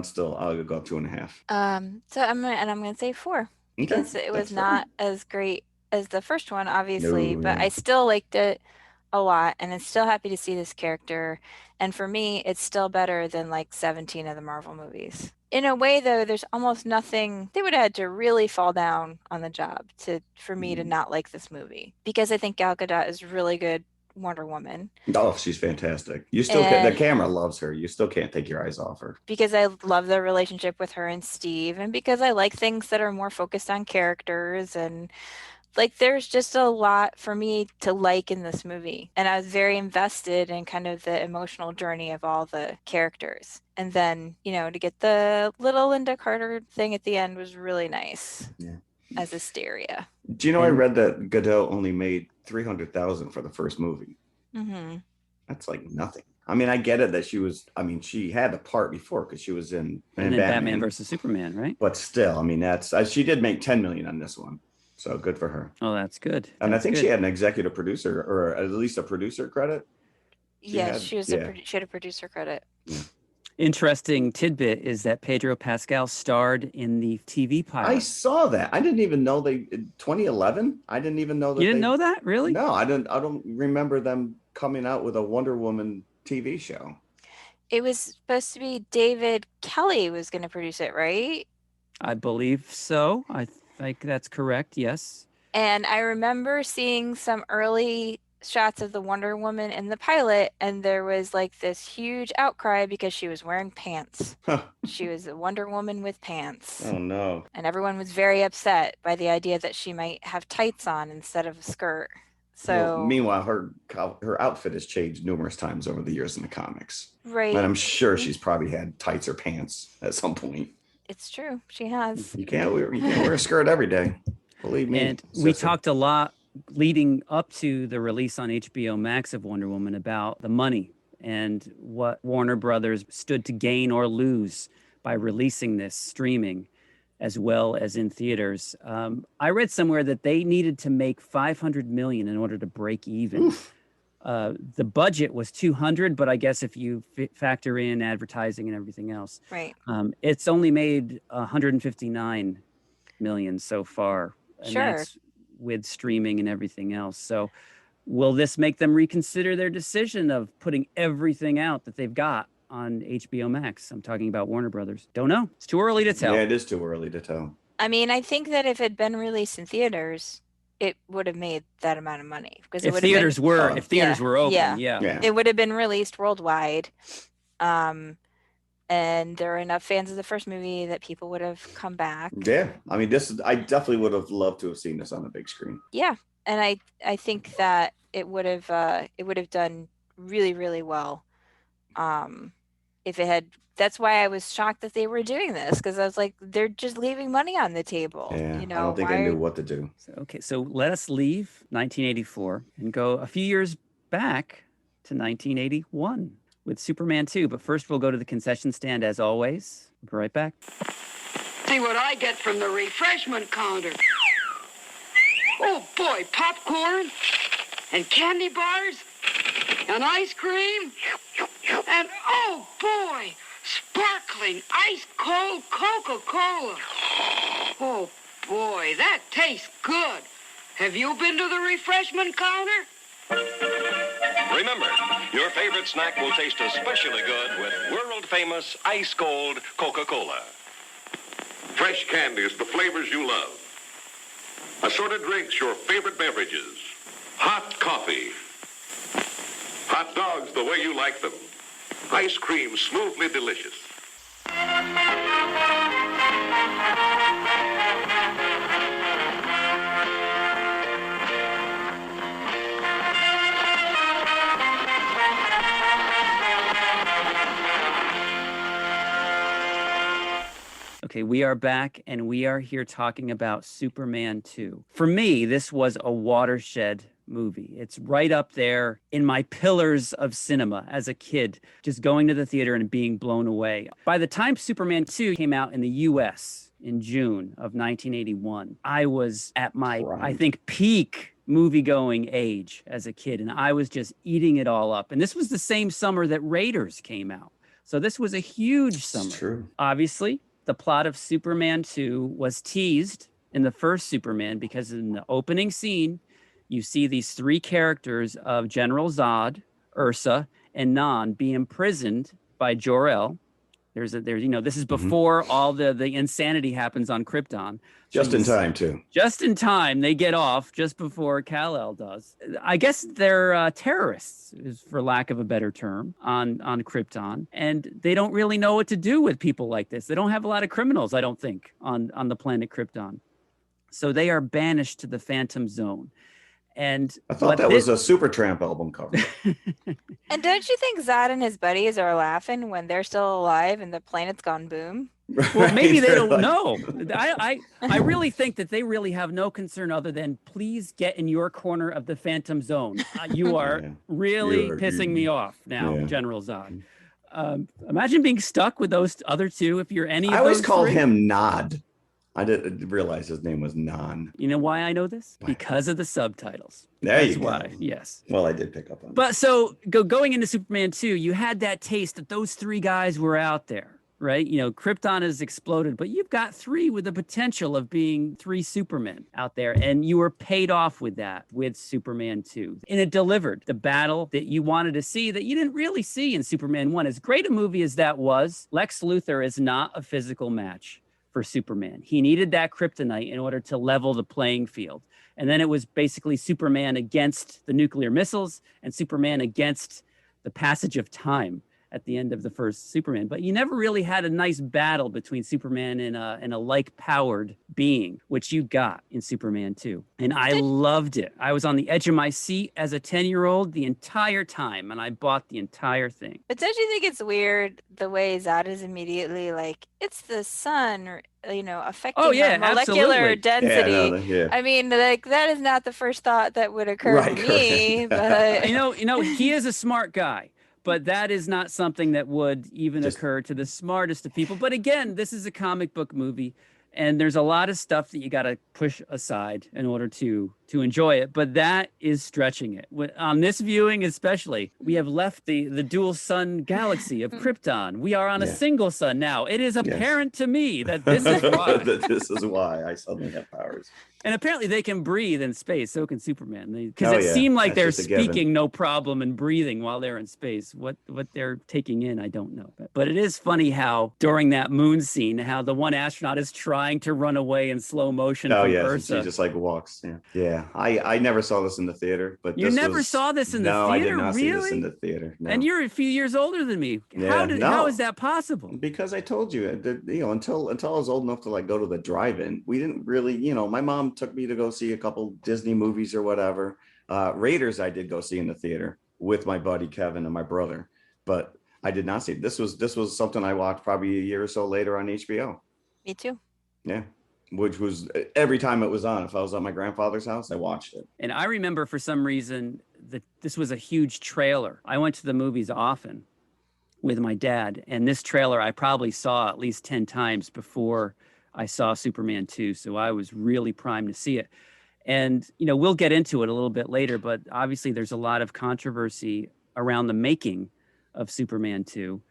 go 2.5. So I'm going to say 4. Because it was not as great as the first one, obviously, but I still liked it a lot, and I'm still happy to see this character. And for me, it's still better than like 17 of the Marvel movies. In a way, though, there's almost nothing. They would have had to really fall down on the job for me to not like this movie, because I think Gal Gadot is really good Wonder Woman. Oh, she's fantastic. You still the camera loves her. You still can't take your eyes off her. Because I love the relationship with her and Steve, and because I like things that are more focused on characters, and like there's just a lot for me to like in this movie. And I was very invested in kind of the emotional journey of all the characters. And then, to get the little Linda Carter thing at the end was really nice. Yeah. As hysteria. Do you know I read that Godot only made $300,000 for the first movie? Mm-hmm. That's like nothing. I mean, I get it that she had the part before because she was in Batman versus Superman, right? But still, I mean, she did make $10 million on this one. So good for her. Oh, that's good. And I think she had an executive producer or at least a producer credit. She had a producer credit. Yeah. Interesting tidbit is that Pedro Pascal starred in the TV pilot. I saw that. I didn't even know 2011. I didn't even know that. You didn't know that? Really? No, I don't remember them coming out with a Wonder Woman TV show. It was supposed to be David Kelly was going to produce it, right? I believe so. I think that's correct. Yes. And I remember seeing some early shots of the Wonder Woman in the pilot, and there was like this huge outcry because she was wearing pants. She was a Wonder Woman with pants. Oh no. And everyone was very upset by the idea that she might have tights on instead of a skirt. So meanwhile, her outfit has changed numerous times over the years in the comics. Right. And I'm sure she's probably had tights or pants at some point. It's true. She has. You can't wear a skirt every day. Believe me. And we talked a lot leading up to the release on HBO Max of Wonder Woman about the money and what Warner Brothers stood to gain or lose by releasing this streaming as well as in theaters. I read somewhere that they needed to make $500 million in order to break even. The budget was 200, but I guess if you factor in advertising and everything else, right, it's only made 159 million so far. And that's with streaming and everything else. So will this make them reconsider their decision of putting everything out that they've got on HBO Max? I'm talking about Warner Brothers. Don't know. It's too early to tell. Yeah, it is too early to tell. I mean, I think that if it had been released in theaters, it would have made that amount of money because if theaters were open, yeah, it would have been released worldwide. And there are enough fans of the first movie that people would have come back. Yeah. I mean, I definitely would have loved to have seen this on the big screen. Yeah. And I think that it would have done really, really well. If it had, that's why I was shocked that they were doing this, because I was like, they're just leaving money on the table. Yeah, I don't think I knew what to do. So let us leave 1984 and go a few years back to 1981. With Superman 2. But first, we'll go to the concession stand as always. We'll be right back. See what I get from the refreshment counter. Oh, boy, popcorn and candy bars and ice cream and, oh, boy, sparkling ice-cold Coca-Cola. Oh, boy, that tastes good. Have you been to the refreshment counter? Remember, your favorite snack will taste especially good with world-famous ice-cold Coca-Cola. Fresh candies, the flavors you love. Assorted drinks, your favorite beverages. Hot coffee. Hot dogs the way you like them. Ice cream smoothly delicious. Okay, we are back, and we are here talking about Superman 2. For me, this was a watershed movie. It's right up there in my pillars of cinema as a kid, just going to the theater and being blown away. By the time Superman 2 came out in the US in June of 1981, I was at my, I think, peak movie-going age as a kid, and I was just eating it all up. And this was the same summer that Raiders came out. So this was a huge summer. It's true. Obviously, the plot of Superman 2 was teased in the first Superman because in the opening scene, you see these three characters of General Zod, Ursa, and Non be imprisoned by Jor-El. This is before all the insanity happens on Krypton. Just in time, too. Just in time, they get off just before Kal-El does. I guess they're terrorists, for lack of a better term, on Krypton. And they don't really know what to do with people like this. They don't have a lot of criminals, I don't think, on the planet Krypton. So they are banished to the Phantom Zone. And I thought that was a Supertramp album cover. And don't you think Zod and his buddies are laughing when they're still alive and the planet's gone boom? Well, maybe they They're don't like- know. I really think that they really have no concern other than please get in your corner of the Phantom Zone. You are Yeah. really You're- pissing me off now, Yeah. General Zod. Imagine being stuck with those other two if you're any of I always those called three. him Nod. I didn't realize his name was Non. You know why I know this? Why? Because of the subtitles. There That's you go. why. Yes. Well, I did pick up on that. But so going into Superman 2, you had that taste that those three guys were out there, right? You know, Krypton has exploded, but you've got three with the potential of being three Supermen out there. And you were paid off with that with Superman 2. And it delivered the battle that you wanted to see that you didn't really see in Superman 1. As great a movie as that was, Lex Luthor is not a physical match for Superman. He needed that kryptonite in order to level the playing field. And then it was basically Superman against the nuclear missiles and Superman against the passage of time at the end of the first Superman. But you never really had a nice battle between Superman and a like-powered being, which you got in Superman 2. And I loved it. I was on the edge of my seat as a 10-year-old the entire time, and I bought the entire thing. But don't you think it's weird the way Zod is immediately like, it's the sun, or, affecting our molecular absolutely. density? Yeah. I mean, like, that is not the first thought that would occur Right, to me, but You know, he is a smart guy. But that is not something that would even occur to the smartest of people. But again, this is a comic book movie, and there's a lot of stuff that you got to push aside in order to enjoy it. But that is stretching it. On this viewing especially, we have left the dual sun galaxy of Krypton. We are on a single sun now. It is apparent to me that this is why. That this is why I suddenly have powers. And apparently they can breathe in space. So can Superman. Because Oh, it yeah. seemed like That's they're just a given. speaking no problem and breathing while they're in space. What they're taking in, I don't know. But it is funny how during that moon scene, how the one astronaut is trying to run away in slow motion Oh from yeah, Ursa. she just like walks. Yeah. I never saw this in the theater, but You this never was- saw this in the No, I theater? did not see this Really? in the theater. No. And you're a few years older than me. Yeah, How no. is that possible? Because I told you that, until I was old enough to like go to the drive-in, we didn't really, my mom took me to go see a couple Disney movies or whatever. Raiders I did go see in the theater with my buddy Kevin and my brother, but I did not see it. This was something I watched probably a year or so later on HBO. me too. Yeah. Which was every time it was on. If I was at my grandfather's house, I watched it. And I remember for some reason that this was a huge trailer. I went to the movies often with my dad, and this trailer I probably saw at least 10 times before I saw Superman 2. So I was really primed to see it. And, we'll get into it a little bit later, but obviously there's a lot of controversy around the making of Superman 2.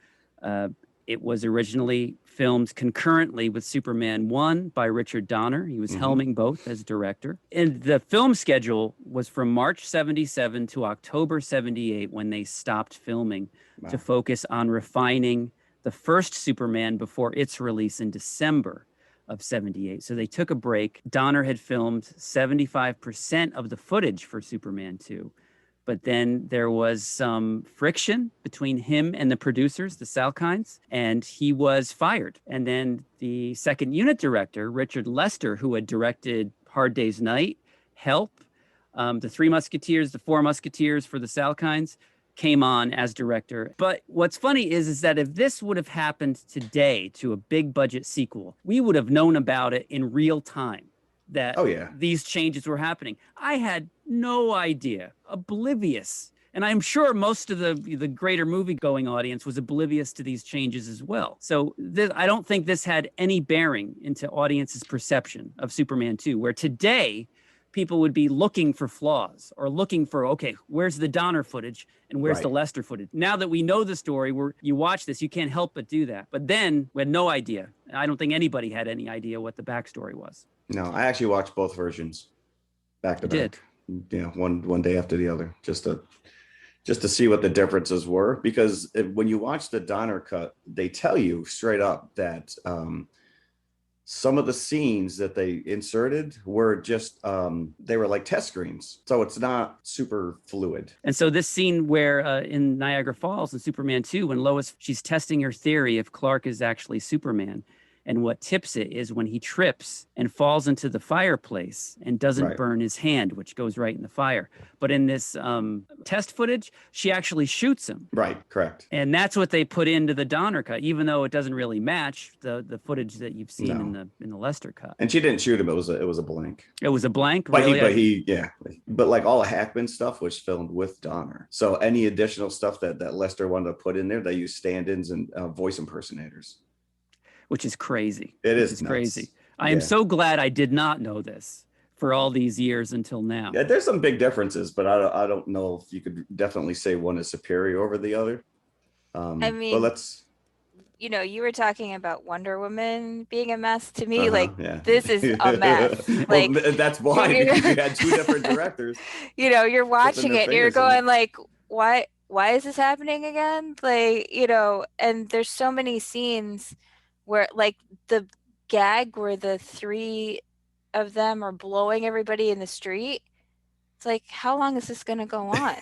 It was originally filmed concurrently with Superman 1 by Richard Donner. He was helming both as director. And the film schedule was from March 77 to October 78 when they stopped filming to focus on refining the first Superman before its release in December of 78. So they took a break. Donner had filmed 75% of the footage for Superman 2. But then there was some friction between him and the producers, the Salkinds, and he was fired. And then the second unit director, Richard Lester, who had directed Hard Day's Night, Help, The Three Musketeers, The Four Musketeers for the Salkinds, came on as director. But what's funny is that if this would have happened today to a big budget sequel, we would have known about it in real time. That these changes were happening. I had no idea, oblivious. And I'm sure most of the greater movie-going audience was oblivious to these changes as well. So I don't think this had any bearing into audience's perception of Superman 2, where today people would be looking for flaws or looking for, okay, where's the Donner footage and where's the Lester footage? Now that we know the story, you watch this, you can't help but do that. But then we had no idea. I don't think anybody had any idea what the backstory was. No, I actually watched both versions back to back. One day after the other, just to see what the differences were. Because when you watch the Donner cut, they tell you straight up that some of the scenes that they inserted were just they were like test screens, so it's not super fluid. And so this scene where in Niagara Falls in Superman 2, when Lois, she's testing her theory if Clark is actually Superman, And what tips it is when he trips and falls into the fireplace and doesn't Right. burn his hand, which goes right in the fire. But in this test footage, she actually shoots him. Right, correct. And that's what they put into the Donner cut, even though it doesn't really match the footage that you've seen in the Lester cut. And she didn't shoot him. It was a blank. It was a blank. But Really? but like all Hackman stuff was filmed with Donner. So any additional stuff that Lester wanted to put in there, they used stand-ins and voice impersonators. Which is crazy. It Which is crazy. nuts. I am so glad I did not know this for all these years until now. Yeah, there's some big differences, but I don't know if you could definitely say one is superior over the other. I mean, but let's. You were talking about Wonder Woman being a mess. To me, this is a mess. Well, that's why, because you had two different directors. You're watching it and you're going like, why is this happening again? And there's so many scenes where like the gag where the three of them are blowing everybody in the street. It's like, how long is this going to go on?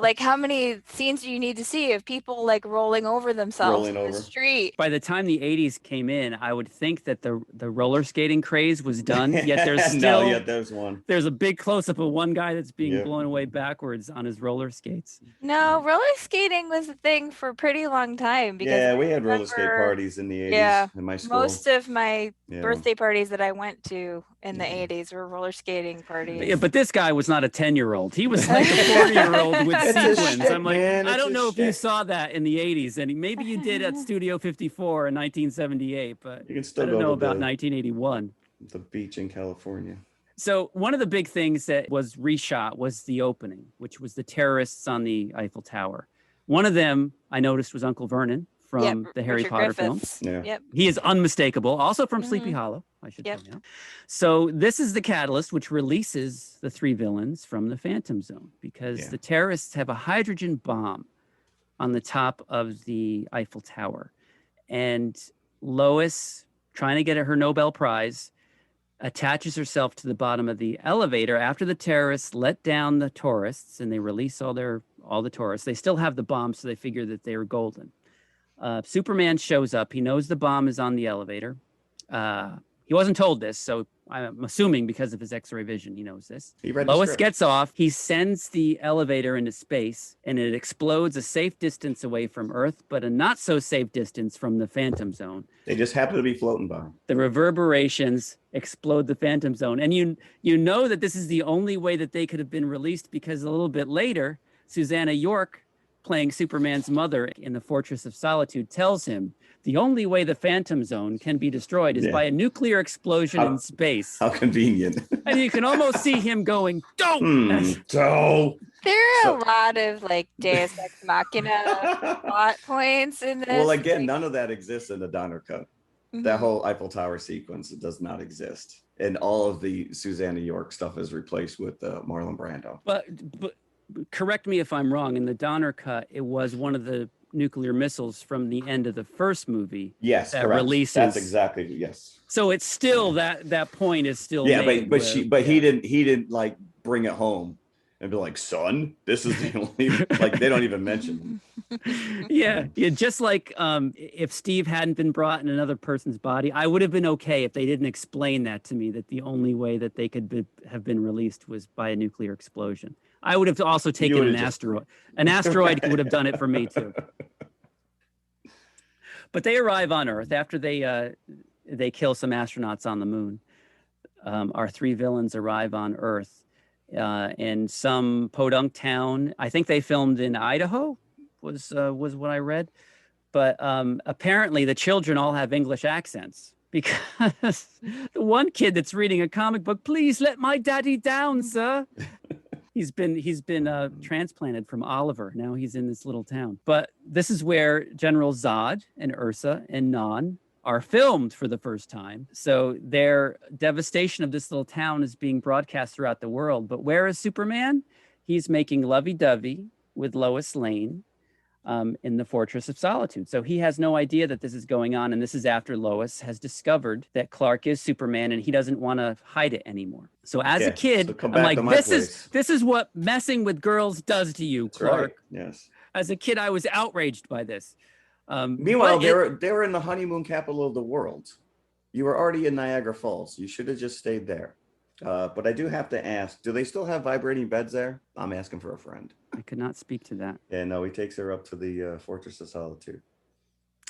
Like how many scenes do you need to see of people like rolling over themselves in the street? By the time the 80s came in, I would think that the roller skating craze was done. Yet there's still there's one. There's a big close up of one guy that's being blown away backwards on his roller skates. No, roller skating was a thing for a pretty long time. Because we had roller skate parties in the 80s in my school. Most of my birthday parties that I went to in the 80s were roller skating parties. Yeah, but this guy was not a 10-year-old. He was like a 40-year-old with sequins. I'm like, I don't know if you saw that in the 80s, and maybe you did at Studio 54 in 1978, but you can still I don't know about 1981. The beach in California. So one of the big things that was reshot was the opening, which was the terrorists on the Eiffel Tower. One of them I noticed was Uncle Vernon from the Harry Potter films. He is unmistakable, also from Sleepy Hollow, I should point out. So this is the catalyst which releases the three villains from the Phantom Zone, because the terrorists have a hydrogen bomb on the top of the Eiffel Tower. And Lois, trying to get her Nobel Prize, attaches herself to the bottom of the elevator after the terrorists let down the tourists and they release all the tourists. They still have the bomb, so they figure that they are golden. Superman shows up. He knows the bomb is on the elevator. He wasn't told this, so I'm assuming because of his X-ray vision, he knows this. Lois gets off. He sends the elevator into space, and it explodes a safe distance away from Earth, but a not so safe distance from the Phantom Zone. They just happen to be floating by. The reverberations explode the Phantom Zone, and you know that this is the only way that they could have been released, because a little bit later, Susanna York, playing Superman's mother in the Fortress of Solitude, tells him the only way the Phantom Zone can be destroyed is by a nuclear explosion in space. How convenient. And you can almost see him going, don't! There are a lot of like Deus Ex Machina plot points in this. Well, again, none of that exists in the Donner cut. That whole Eiffel Tower sequence, it does not exist. And all of the Susanna York stuff is replaced with Marlon Brando. But correct me if I'm wrong, in the Donner cut, it was one of the nuclear missiles from the end of the first movie. Yes, that correct. Releases. That's exactly, yes. So it's still that point is still made he didn't like bring it home and be like, son, this is the only, like, they don't even mention him. yeah, just like if Steve hadn't been brought in another person's body, I would have been okay if they didn't explain that to me, that the only way that they could have been released was by a nuclear explosion. I would have also taken an asteroid. An asteroid would have done it for me too. But they arrive on Earth after they kill some astronauts on the moon. Our three villains arrive on Earth in some podunk town. I think they filmed in Idaho, was what I read. But apparently the children all have English accents, because the one kid that's reading a comic book, please let my daddy down, sir. He's been transplanted from Oliver. Now he's in this little town. But this is where General Zod and Ursa and Non are filmed for the first time. So their devastation of this little town is being broadcast throughout the world. But where is Superman? He's making lovey-dovey with Lois Lane in the Fortress of Solitude. So he has no idea that this is going on. And this is after Lois has discovered that Clark is Superman and he doesn't want to hide it anymore. So as a kid, I'm like, this is what messing with girls does to you, Clark. Right. Yes. As a kid, I was outraged by this. Meanwhile, but they were in the honeymoon capital of the world. You were already in Niagara Falls. You should have just stayed there. But I do have to ask, do they still have vibrating beds there? I'm asking for a friend. I could not speak to that. Yeah, no, he takes her up to the Fortress of Solitude.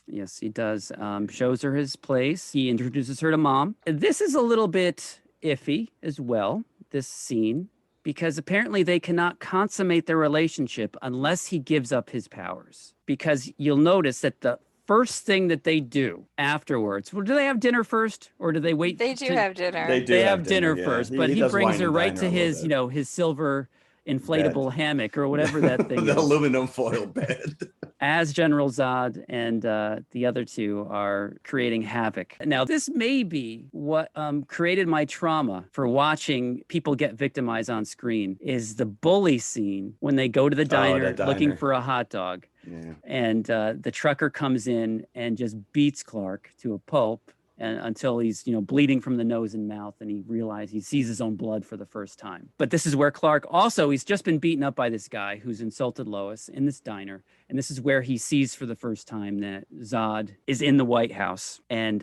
Yes, he does. Shows her his place. He introduces her to Mom. This is a little bit iffy as well, this scene, because apparently they cannot consummate their relationship unless he gives up his powers. Because you'll notice that the first thing that they do afterwards, well, do they have dinner first or do they wait? They do have dinner. They have dinner yeah. first, but he does brings wine her and right dine to her a little his, bit. his silver inflatable hammock or whatever that thing the is. aluminum foil bed. As General Zod and the other two are creating havoc. Now, this may be what created my trauma for watching people get victimized on screen is the bully scene when they go to the diner looking for a hot dog. Yeah. And the trucker comes in and just beats Clark to a pulp and until he's, bleeding from the nose and mouth, and he sees his own blood for the first time. But this is where Clark he's just been beaten up by this guy who's insulted Lois in this diner. And this is where he sees for the first time that Zod is in the White House and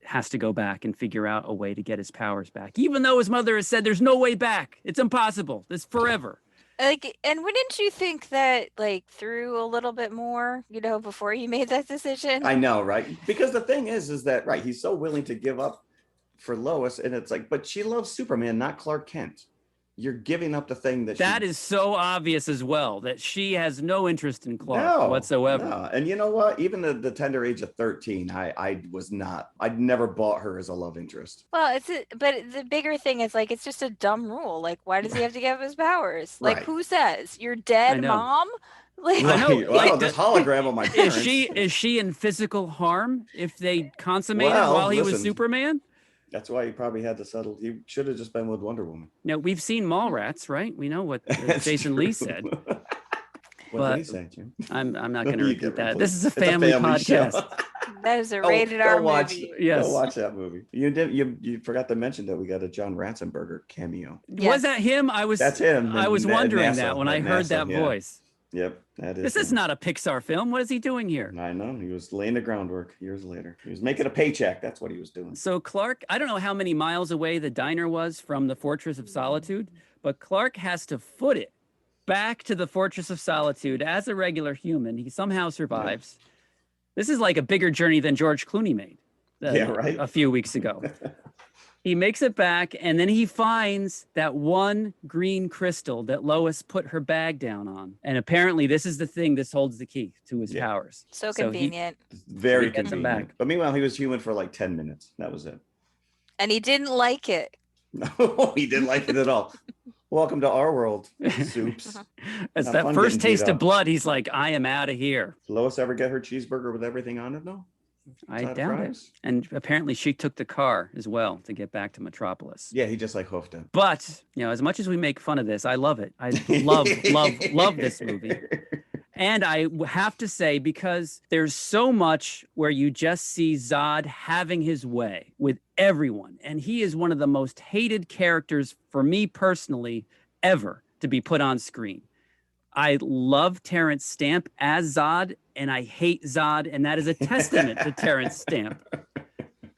has to go back and figure out a way to get his powers back. Even though his mother has said there's no way back. It's impossible. It's forever. And wouldn't you think that through a little bit more, before he made that decision? I know, right? Because the thing is that, right, he's so willing to give up for Lois, and it's like, but she loves Superman, not Clark Kent. You're giving up the thing that is so obvious as well, that she has no interest in Clark whatsoever. No. And you know what? Even at the tender age of 13, I'd never bought her as a love interest. Well, but the bigger thing is it's just a dumb rule. Why does he have to give up his powers? Right. Who says you're dead, Mom? I know. Well, this hologram of my parents. Is she in physical harm if they consummated while he was Superman? That's why he probably had to settle. He should have just been with Wonder Woman. Now, we've seen Mallrats, right? We know what Jason Lee said. What did he say, Jim? I'm not going to repeat that. This is a family podcast. That is a rated R movie. Yes. Go watch that movie. You forgot to mention that we got a John Ratzenberger cameo. Yes. Was that him? That's him. I was wondering that when I heard that voice. Yep, that is. This is not a Pixar film. What is he doing here? I know. He was laying the groundwork years later. He was making a paycheck. That's what he was doing. So Clark, I don't know how many miles away the diner was from the Fortress of Solitude, but Clark has to foot it back to the Fortress of Solitude as a regular human. He somehow survives. Yeah. This is like a bigger journey than George Clooney made a few weeks ago. He makes it back, and then he finds that one green crystal that Lois put her bag down on. And apparently this is the thing that holds the key to his powers. So convenient. Very convenient. Back. But meanwhile, he was human for 10 minutes. That was it. And he didn't like it. No, he didn't like it at all. Welcome to our world, Soups. As that first taste of blood, he's like, I am out of here. Did Lois ever get her cheeseburger with everything on it, though? I doubt it. And apparently she took the car as well to get back to Metropolis. Yeah, he just hoofed it. But, as much as we make fun of this, I love it. I love this movie. And I have to say, because there's so much where you just see Zod having his way with everyone. And he is one of the most hated characters for me personally ever to be put on screen. I love Terrence Stamp as Zod, and I hate Zod, and that is a testament to Terrence Stamp.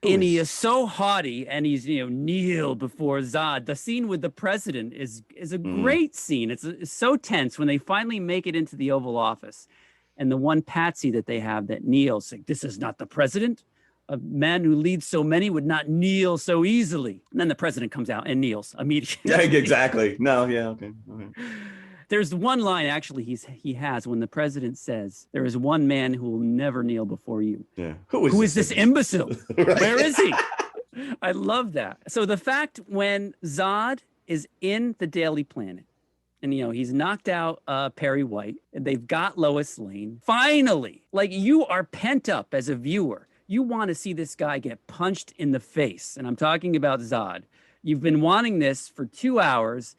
And he is so haughty, and he's kneel before Zod. The scene with the president is a great scene. It's so tense when they finally make it into the Oval Office, and the one patsy that they have that kneels, saying, "This is not the president. A man who leads so many would not kneel so easily." And then the president comes out and kneels immediately. Yeah, exactly. No, yeah, okay. There's one line actually he has when the president says, "There is one man who will never kneel before you." Yeah. Who is this imbecile? Right. Where is he? I love that. So the fact when Zod is in the Daily Planet and he's knocked out Perry White and they've got Lois Lane, finally, you are pent up as a viewer. You want to see this guy get punched in the face. And I'm talking about Zod. You've been wanting this for 2 hours.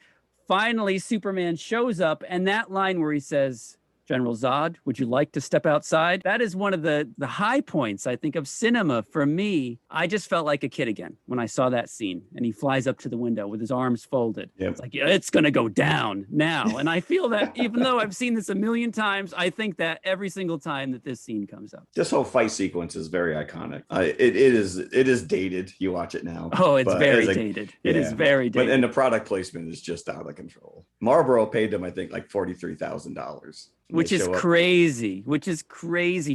Finally, Superman shows up, and that line where he says, General Zod, would you like to step outside? That is one of the high points, I think, of cinema for me. I just felt like a kid again when I saw that scene. And he flies up to the window with his arms folded. Yep. It's like, yeah, it's going to go down now. And I feel that even though I've seen this a million times, I think that every single time that this scene comes up. This whole fight sequence is very iconic. It is dated. You watch it now. Oh, it's very dated. It is very dated. And the product placement is just out of control. Marlboro paid them, I think, like $43,000. Which is crazy.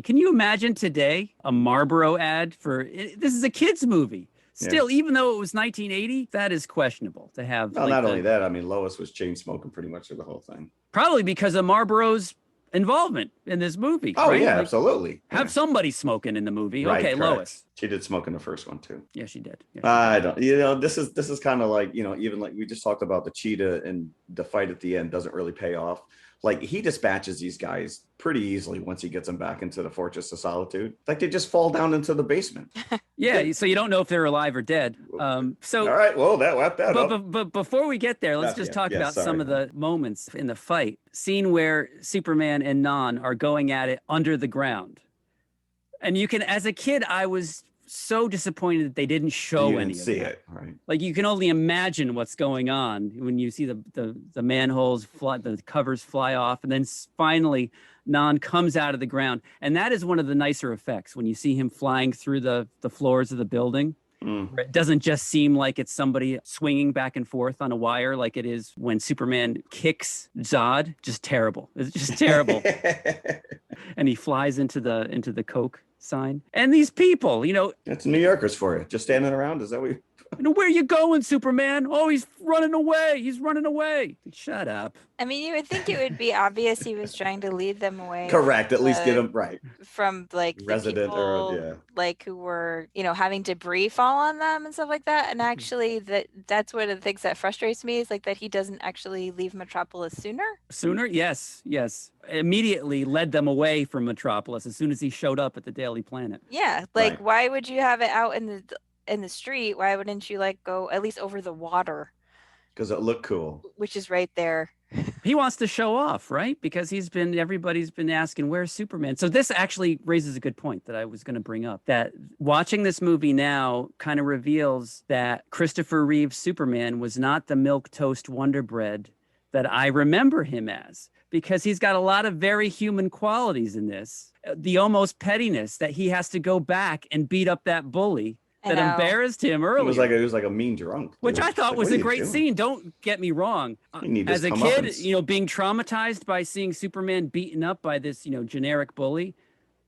Can you imagine today a Marlboro ad this is a kid's movie? Still, even though it was 1980, that is questionable to have. Well, not only that, I mean, Lois was chain smoking pretty much through the whole thing. Probably because of Marlboro's involvement in this movie. Oh, right? yeah, absolutely. Have somebody smoking in the movie. Right, okay, correct. Lois. She did smoke in the first one too. Yeah, she did. Yeah, I don't, this is kind of like, even like we just talked about the cheetah and the fight at the end doesn't really pay off. Like he dispatches these guys pretty easily once he gets them back into the Fortress of Solitude. Like they just fall down into the basement. Yeah, so you don't know if they're alive or dead. All right, well, that wrapped that up. But before we get there, let's just talk about some of the moments in the fight. Scene where Superman and Non are going at it under the ground. And you can, as a kid, I was so disappointed that they didn't show any of it. Right? Like you can only imagine what's going on when you see the manholes fly, the covers fly off, and then finally Non comes out of the ground, and that is one of the nicer effects when you see him flying through the floors of the building. It doesn't just seem like it's somebody swinging back and forth on a wire like it is when Superman kicks Zod. Just terrible. It's just terrible. And he flies into the Coke sign. And these people, that's New Yorkers for you. Just standing around. Is that what where you going, Superman? Oh, he's running away. Shut up. I mean, you would think it would be obvious he was trying to lead them away. Correct. At least get them right. From like resident the people, like who were, having debris fall on them and stuff like that. And actually that's one of the things that frustrates me is like that he doesn't actually leave Metropolis sooner. Sooner? Yes. Immediately led them away from Metropolis as soon as he showed up at the Daily Planet. Yeah. Like, why would you have it out in the street? Why wouldn't you go at least over the water? Because it looked cool. Which is right there. He wants to show off, right? Because everybody's been asking, where's Superman? So this actually raises a good point that I was going to bring up, that watching this movie now kind of reveals that Christopher Reeve's Superman was not the milquetoast Wonder Bread that I remember him as, because he's got a lot of very human qualities in this. The almost pettiness that he has to go back and beat up that bully that embarrassed him earlier. He was like a mean drunk. Which I thought was a great scene. Don't get me wrong. As a kid, being traumatized by seeing Superman beaten up by this, generic bully,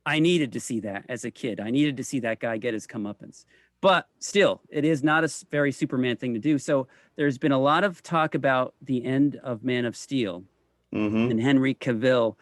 I needed to see that as a kid. I needed to see that guy get his comeuppance. But still, it is not a very Superman thing to do. So there's been a lot of talk about the end of Man of Steel and Henry Cavill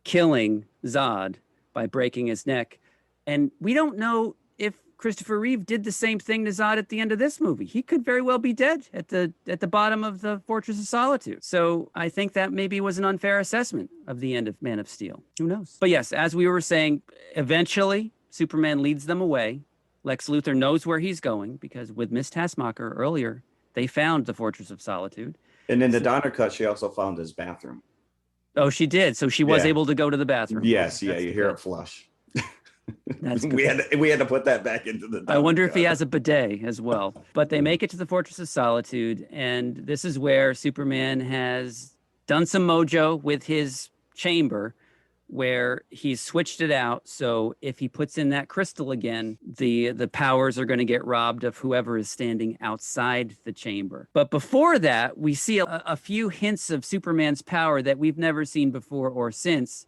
killing Zod by breaking his neck. And we don't know if Christopher Reeve did the same thing to Zod at the end of this movie. He could very well be dead at the bottom of the Fortress of Solitude. So I think that maybe was an unfair assessment of the end of Man of Steel. Who knows? But yes, as we were saying, eventually Superman leads them away. Lex Luthor knows where he's going because with Miss Taskmacher earlier, they found the Fortress of Solitude. And in the Donner cut, she also found his bathroom. Oh, she did. So she was able to go to the bathroom. Yes, you hear it flush. That's we had to put that back into the. I wonder if he has a bidet as well. But they make it to the Fortress of Solitude, and this is where Superman has done some mojo with his chamber, where he's switched it out. So if he puts in that crystal again, the powers are going to get robbed of whoever is standing outside the chamber. But before that, we see a few hints of Superman's power that we've never seen before or since.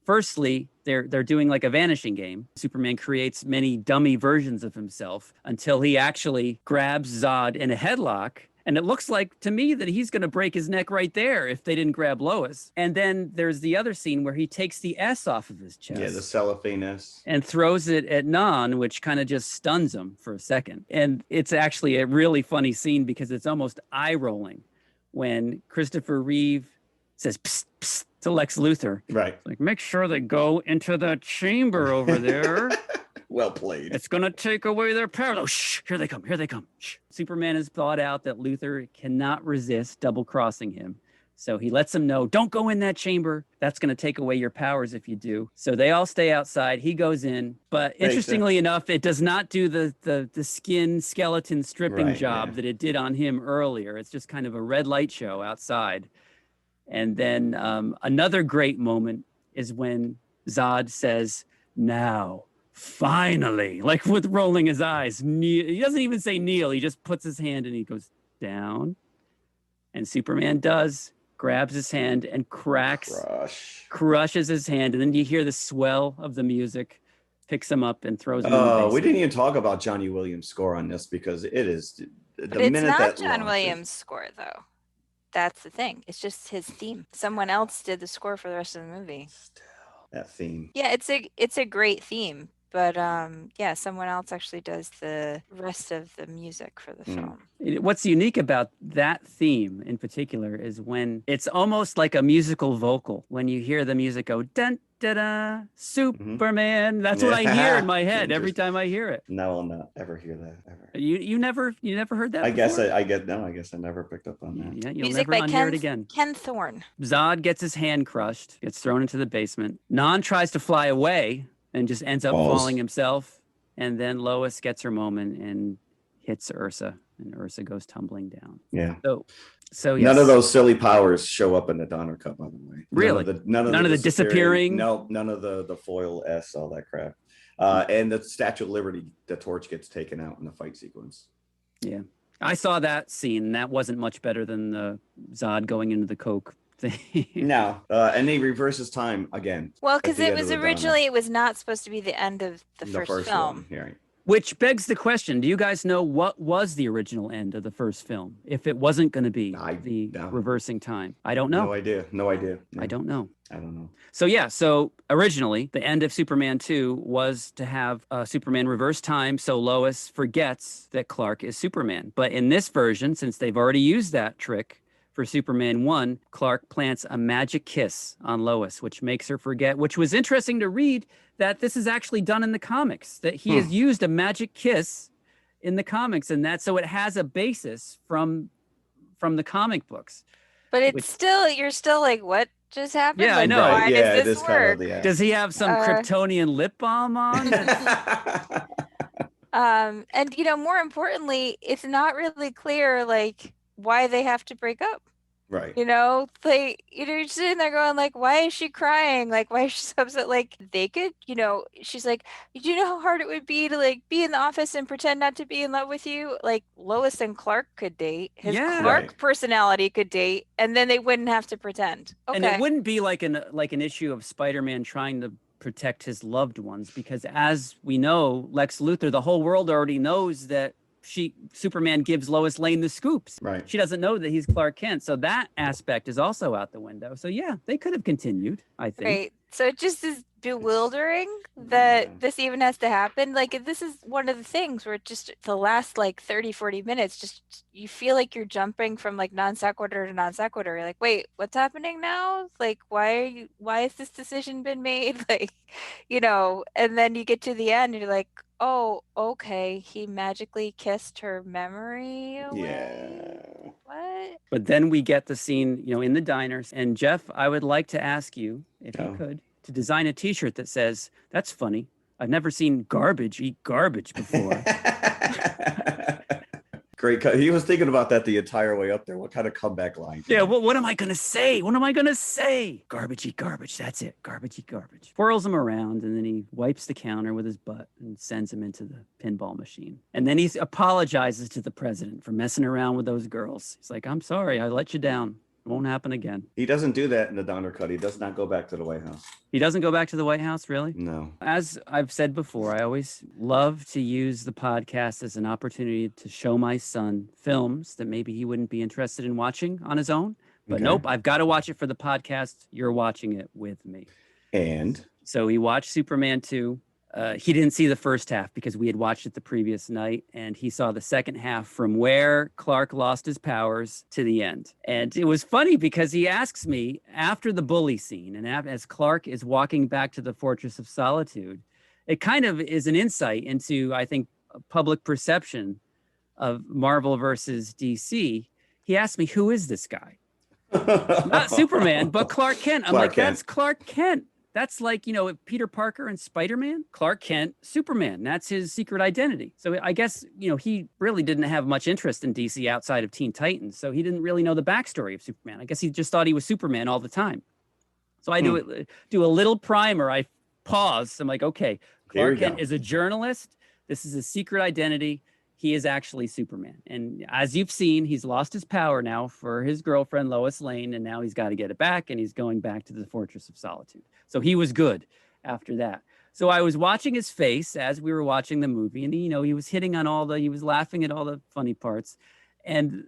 Firstly, they're doing like a vanishing game. Superman creates many dummy versions of himself until he actually grabs Zod in a headlock. And it looks like to me that he's going to break his neck right there if they didn't grab Lois. And then there's the other scene where he takes the S off of his chest. Yeah, the cellophane S. And throws it at Non, which kind of just stuns him for a second. And it's actually a really funny scene because it's almost eye-rolling when Christopher Reeve says, psst, psst, to Lex Luthor. Right. It's like, make sure they go into the chamber over there. Well played. It's going to take away their power. Oh, shh, here they come. Shh. Superman has thought out that Luthor cannot resist double-crossing him. So he lets them know, don't go in that chamber. That's going to take away your powers if you do. So they all stay outside. He goes in. But interestingly enough, it does not do the skin skeleton stripping job that it did on him earlier. It's just kind of a red light show outside. And then another great moment is when Zod says, now, finally, like with rolling his eyes. He doesn't even say kneel. He just puts his hand and he goes down. And Superman does. Grabs his hand and crushes his hand. And then you hear the swell of the music, picks him up and throws him in the basement. We didn't even talk about Johnny Williams' score on this because it is But it's not John Williams' score, though. That's the thing. It's just his theme. Someone else did the score for the rest of the movie. Still, that theme. Yeah, it's a great theme. But yeah, someone else actually does the rest of the music for the film. What's unique about that theme in particular is when it's almost like a musical vocal. When you hear the music go, dun, da, da, Superman. That's what I hear in my head every time I hear it. No, I'll not ever hear that ever. You never heard that I before? I guess I never picked up on that. Yeah, you'll Music never by unhear it again. Ken Thorne. Zod gets his hand crushed, gets thrown into the basement. Non tries to fly away and just ends up falling himself. And then Lois gets her moment and hits Ursa, and Ursa goes tumbling down. Yeah. So yes. None of those silly powers show up in the Donner Cup, by the way. Really? None of the disappearing. No, none of the foil S, all that crap. And the Statue of Liberty, the torch gets taken out in the fight sequence. Yeah. I saw that scene, and that wasn't much better than the Zod going into the Coke thing. No, and he reverses time again. Well, because it was originally, it was not supposed to be the end of the first film. Yeah, right. Which begs the question, do you guys know what was the original end of the first film? If it wasn't going to be reversing time. I don't know. No idea. No. I don't know. I don't know. So originally, the end of Superman 2 was to have Superman reverse time so Lois forgets that Clark is Superman. But in this version, since they've already used that trick for Superman 1, Clark plants a magic kiss on Lois, which makes her forget, which was interesting to read that this is actually done in the comics, that he has used a magic kiss in the comics, and that so it has a basis from the comic books. But it's you're still like, what just happened? Yeah, like, I know. Why does this work? Does he have some Kryptonian lip balm on? And more importantly, it's not really clear like why they have to break up. Right. You're sitting there going like, why is she crying? Like, why is she so upset? Like, they could, she's like, do you know how hard it would be to like be in the office and pretend not to be in love with you? Like Lois and Clark could date. His Clark personality could date, and then they wouldn't have to pretend. Okay. And it wouldn't be like an issue of Spider-Man trying to protect his loved ones, because as we know, Lex Luthor, the whole world already knows that Superman gives Lois Lane the scoops. Right. She doesn't know that he's Clark Kent. So that aspect is also out the window. So yeah, they could have continued, I think. Right. So it just is bewildering that this even has to happen. Like, this is one of the things where just the last like 30, 40 minutes, just you feel like you're jumping from like non sequitur to non sequitur. You're like, wait, what's happening now? Like, why has this decision been made? Like, and then you get to the end and you're like, oh, okay, he magically kissed her memory away. Yeah. What? But then we get the scene, in the diners. And Jeff, I would like to ask you, if you could, to design a t-shirt that says, "That's funny. I've never seen garbage eat garbage before." Great. He was thinking about that the entire way up there. What kind of comeback line? Yeah, what am I going to say? What am I going to say? Garbage eat garbage. That's it. Garbage eat garbage. Twirls him around, and then he wipes the counter with his butt and sends him into the pinball machine. And then he apologizes to the president for messing around with those girls. He's like, "I'm sorry. I let you down. It won't happen again." He doesn't do that in the Donner Cut. He does not go back to the White House. He doesn't go back to the White House, really? No. As I've said before, I always love to use the podcast as an opportunity to show my son films that maybe he wouldn't be interested in watching on his own. But nope, I've got to watch it for the podcast. You're watching it with me. And? So he watched Superman 2. He didn't see the first half because we had watched it the previous night, and he saw the second half from where Clark lost his powers to the end. And it was funny because he asks me after the bully scene, and as Clark is walking back to the Fortress of Solitude, it kind of is an insight into, I think, public perception of Marvel versus DC. He asked me, "Who is this guy?" Not Superman, but Clark Kent. I'm Clark like, Kent. that's Clark Kent. That's like, Peter Parker and Spider-Man, Clark Kent, Superman. That's his secret identity. So I guess, he really didn't have much interest in DC outside of Teen Titans. So he didn't really know the backstory of Superman. I guess he just thought he was Superman all the time. So I do a little primer. I pause. I'm like, okay, Clark Kent is a journalist. This is his secret identity. He is actually Superman. And as you've seen, he's lost his power now for his girlfriend, Lois Lane, and now he's got to get it back, and he's going back to the Fortress of Solitude. So he was good after that. So I was watching his face as we were watching the movie, and, he was hitting on he was laughing at all the funny parts. And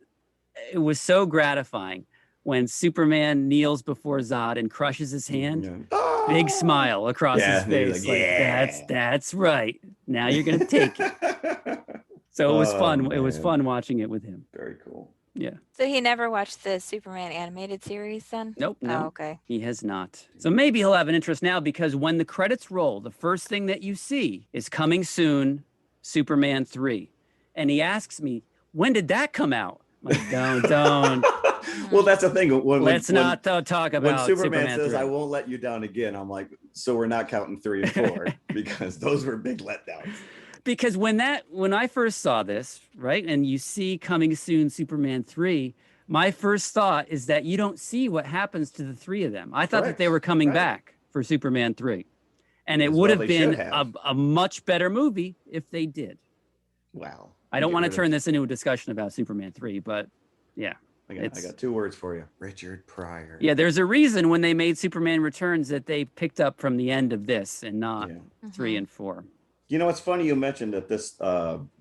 it was so gratifying when Superman kneels before Zod and crushes his hand. Yeah. Big smile across his face. That's right. Now you're going to take it. So it was fun. Man. It was fun watching it with him. Very cool. Yeah. So he never watched the Superman animated series then? Nope. No. Oh, okay. He has not. So maybe he'll have an interest now, because when the credits roll, the first thing that you see is coming soon, Superman 3. And he asks me, when did that come out? I'm like, don't. Well, that's the thing. Let's not talk about when Superman says, 3. I won't let you down again, I'm like, so we're not counting 3 and 4 because those were big letdowns. Because when I first saw this, right, and you see coming soon Superman 3, my first thought is that you don't see what happens to the 3 of them. I thought that they were coming back for Superman 3. And it would have been a much better movie if they did. Wow. I don't want to turn this into a discussion about Superman 3, but yeah. I got 2 words for you. Richard Pryor. Yeah, there's a reason when they made Superman Returns that they picked up from the end of this and not 3 and 4. It's funny you mentioned that this,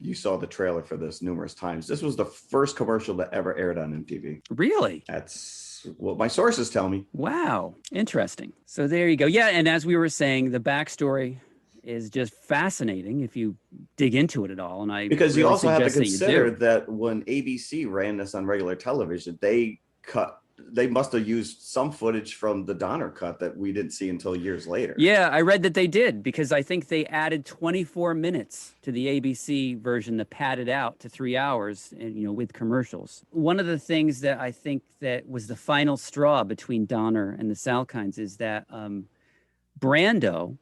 you saw the trailer for this numerous times. This was the first commercial that ever aired on MTV. Really? That's what my sources tell me. Wow. Interesting. So there you go. Yeah, and as we were saying, the backstory is just fascinating if you dig into it at all. And because you really also have to suggest consider that when ABC ran this on regular television, they must have used some footage from the Donner cut that we didn't see until years later. Yeah, I read that they did, because I think they added 24 minutes to the ABC version to pad it out to 3 hours, and, with commercials. One of the things that I think that was the final straw between Donner and the Salkinds is that Brando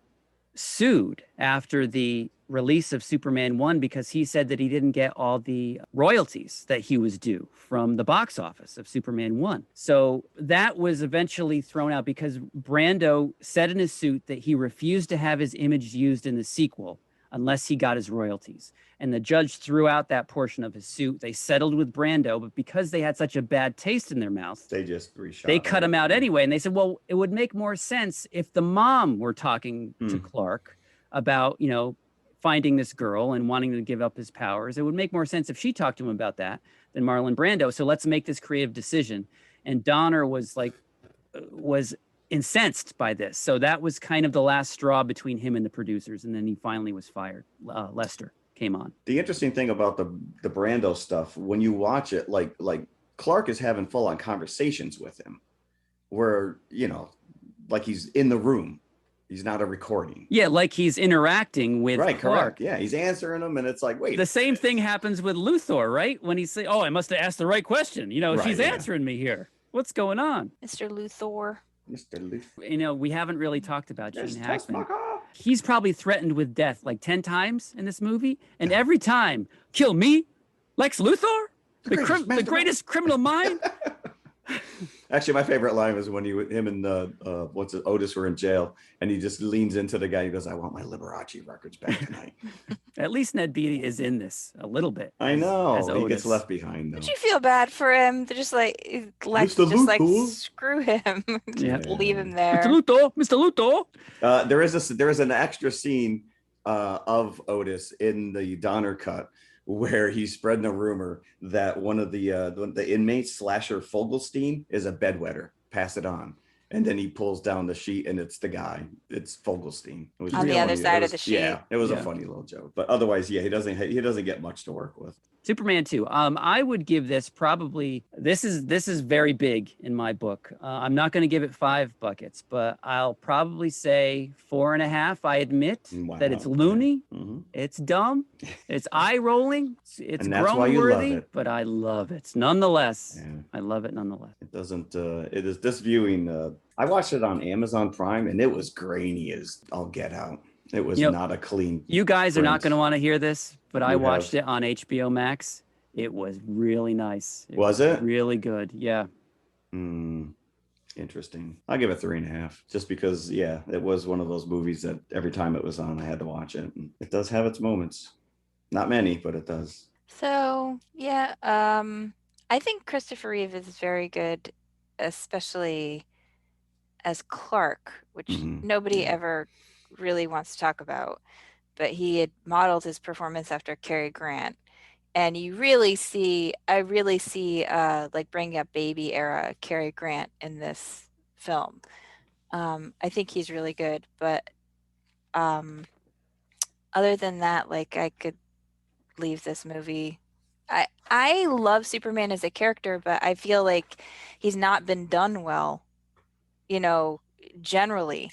sued after the release of Superman 1 because he said that he didn't get all the royalties that he was due from the box office of Superman 1. So that was eventually thrown out because Brando said in his suit that he refused to have his image used in the sequel unless he got his royalties. And the judge threw out that portion of his suit. They settled with Brando, but because they had such a bad taste in their mouth, they just reshot. They cut him out anyway. And they said, well, it would make more sense if the mom were talking to Clark about, finding this girl and wanting to give up his powers. It would make more sense if she talked to him about that than Marlon Brando. So let's make this creative decision. And Donner was incensed by this. So that was kind of the last straw between him and the producers. And then he finally was fired. Lester came on. The interesting thing about the Brando stuff, when you watch it, like Clark is having full on conversations with him where, like he's in the room. He's not a recording. Yeah, like he's interacting with Clark. Correct. Yeah, he's answering them, and it's like, wait. The same thing happens with Luthor, right? When he say, "Oh, I must have asked the right question." She's answering me here. What's going on, Mr. Luthor? Mr. Luthor. We haven't really talked about Gene Hackman. He's probably threatened with death like 10 times in this movie, and every time, kill me, Lex Luthor, the greatest criminal mind. Actually, my favorite line was when him and Otis were in jail, and he just leans into the guy. He goes, "I want my Liberace records back tonight." At least Ned Beatty is in this a little bit. I know. As He gets left behind, though. Did you feel bad for him? They're just like, screw him. Leave him there. Mr. Luthor. There is an extra scene of Otis in the Donner cut where he's spreading a rumor that one of the inmates, Slasher Fogelstein, is a bedwetter. Pass it on. And then he pulls down the sheet, and it's the guy. It's Fogelstein. On the other side of the sheet. Yeah, it was a funny little joke. But otherwise, he doesn't get much to work with. Superman 2. I would give this probably, this is very big in my book. I'm not going to give it 5 buckets, but I'll probably say 4.5. I admit that it's loony, it's dumb, it's eye rolling, it's And that's why you love groan-worthy, it. but I love it nonetheless. Yeah. I love it nonetheless. It doesn't, it is this viewing. I watched it on Amazon Prime and it was grainy as all get out. It was not a clean. You guys are not print. going to want to hear this, but I You watched have. it on HBO Max. It was really nice. Was it? Really good. Yeah. Interesting. I'll give it 3.5 just because, it was one of those movies that every time it was on, I had to watch it. And it does have its moments. Not many, but it does. So, yeah, I think Christopher Reeve is very good, especially as Clark, which nobody ever really wants to talk about. But he had modeled his performance after Cary Grant. And I really see like bringing up baby era Cary Grant in this film. I think he's really good, but other than that, like I could leave this movie. I love Superman as a character, but I feel like he's not been done well, generally.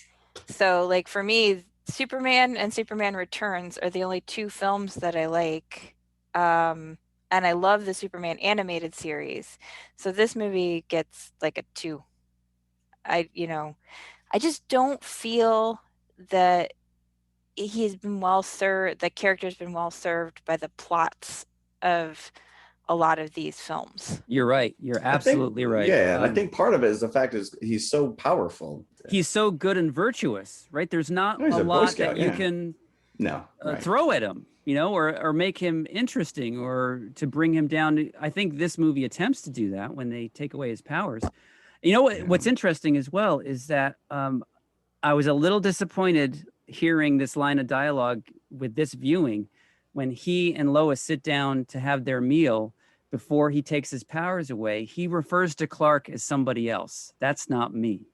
So like for me, Superman and Superman Returns are the only 2 films that I like. And I love the Superman animated series. So this movie gets like a 2. I just don't feel that he's been well served, the character's been well served by the plots of a lot of these films. You're right. You're absolutely right. Yeah, and I think part of it is the fact is he's so powerful. He's so good and virtuous, right? There's not He's a a Boy lot Scout, that you can right. throw at him, or make him interesting or to bring him down. I think this movie attempts to do that when they take away his powers. What's interesting as well is that I was a little disappointed hearing this line of dialogue with this viewing when he and Lois sit down to have their meal before he takes his powers away. He refers to Clark as somebody else. That's not me.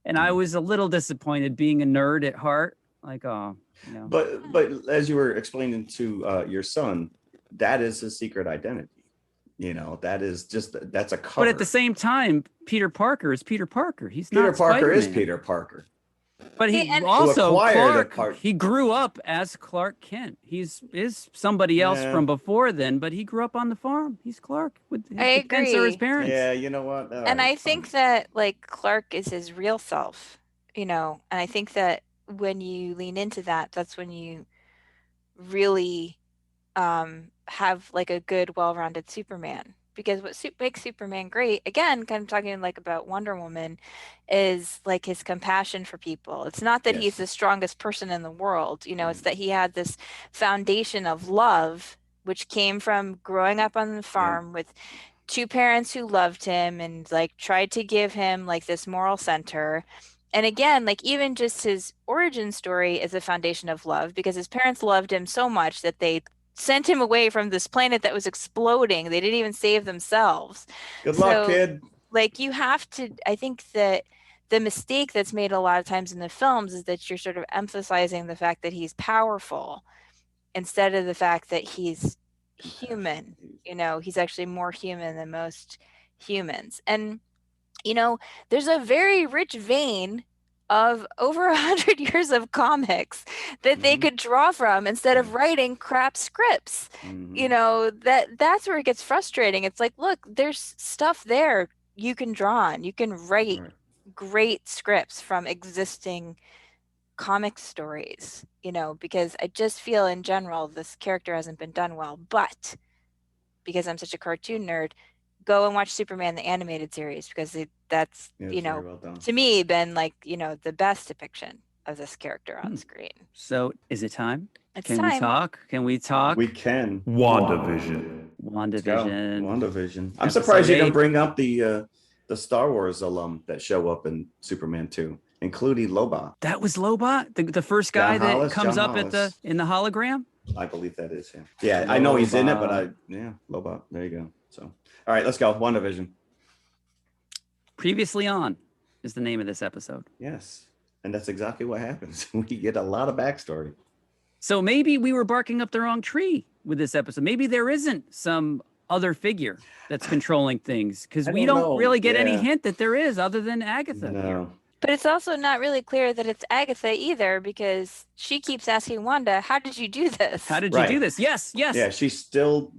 And I was a little disappointed, being a nerd at heart. Like, But as you were explaining to your son, that is his secret identity. That's a cover. But at the same time, Peter Parker is Peter Parker. He's Peter not Parker is Spider-Man. Peter Parker. But he also acquired Clark. He grew up as Clark Kent. Is somebody else from before then, but he grew up on the farm. He's Clark. I agree. Are his parents. Yeah, you know what? And I think that like Clark is his real self, and I think that when you lean into that, that's when you really have like a good, well-rounded Superman. Because what makes Superman great, again, kind of talking like about Wonder Woman, is like his compassion for people. It's not that he's the strongest person in the world, it's that he had this foundation of love, which came from growing up on the farm with 2 parents who loved him and like tried to give him like this moral center. And again, like even just his origin story is a foundation of love, because his parents loved him so much that they sent him away from this planet that was exploding. They didn't even save themselves. Good luck, kid. Like you have to, I think that the mistake that's made a lot of times in the films is that you're sort of emphasizing the fact that he's powerful instead of the fact that he's human. He's actually more human than most humans. And, there's a very rich vein of over 100 years of comics that they could draw from instead of writing crap scripts. That's where it gets frustrating. It's like, look, there's stuff there you can draw on. You can write great scripts from existing comic stories, because I just feel in general this character hasn't been done well. But because I'm such a cartoon nerd, go and watch Superman the animated series, because that's well to me been like the best depiction of this character on screen. So is it time? It's time. Can we talk? We can. WandaVision. WandaVision. I'm surprised you didn't bring up the Star Wars alum that show up in Superman 2, including Lobot. That was Lobot, the first guy John that Hollis, comes John up Hollis. in the hologram. I believe that is him. Yeah, I know he's in it, but Lobot. There you go. So, all right, let's go. WandaVision. Previously on is the name of this episode. Yes, and that's exactly what happens. We get a lot of backstory. So maybe we were barking up the wrong tree with this episode. Maybe there isn't some other figure that's controlling things, because we don't really get any hint that there is, other than Agatha here. But it's also not really clear that it's Agatha either, because she keeps asking Wanda, how did you do this? How did you do this? Yes. Yeah, she's still,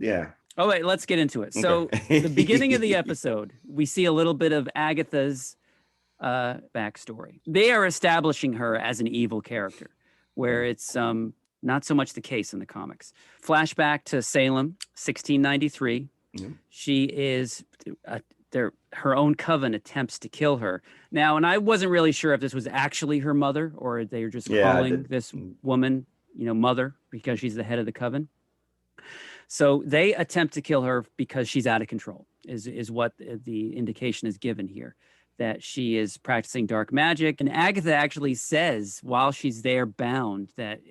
Oh, wait, let's get into it. So the beginning of the episode, we see a little bit of Agatha's backstory. They are establishing her as an evil character, where it's not so much the case in the comics. Flashback to Salem, 1693. Mm-hmm. She is... her own coven attempts to kill her. Now, and I wasn't really sure if this was actually her mother, or they were just calling this woman, mother, because she's the head of the coven. So they attempt to kill her because she's out of control, is what the indication is given here, that she is practicing dark magic. And Agatha actually says while she's there bound that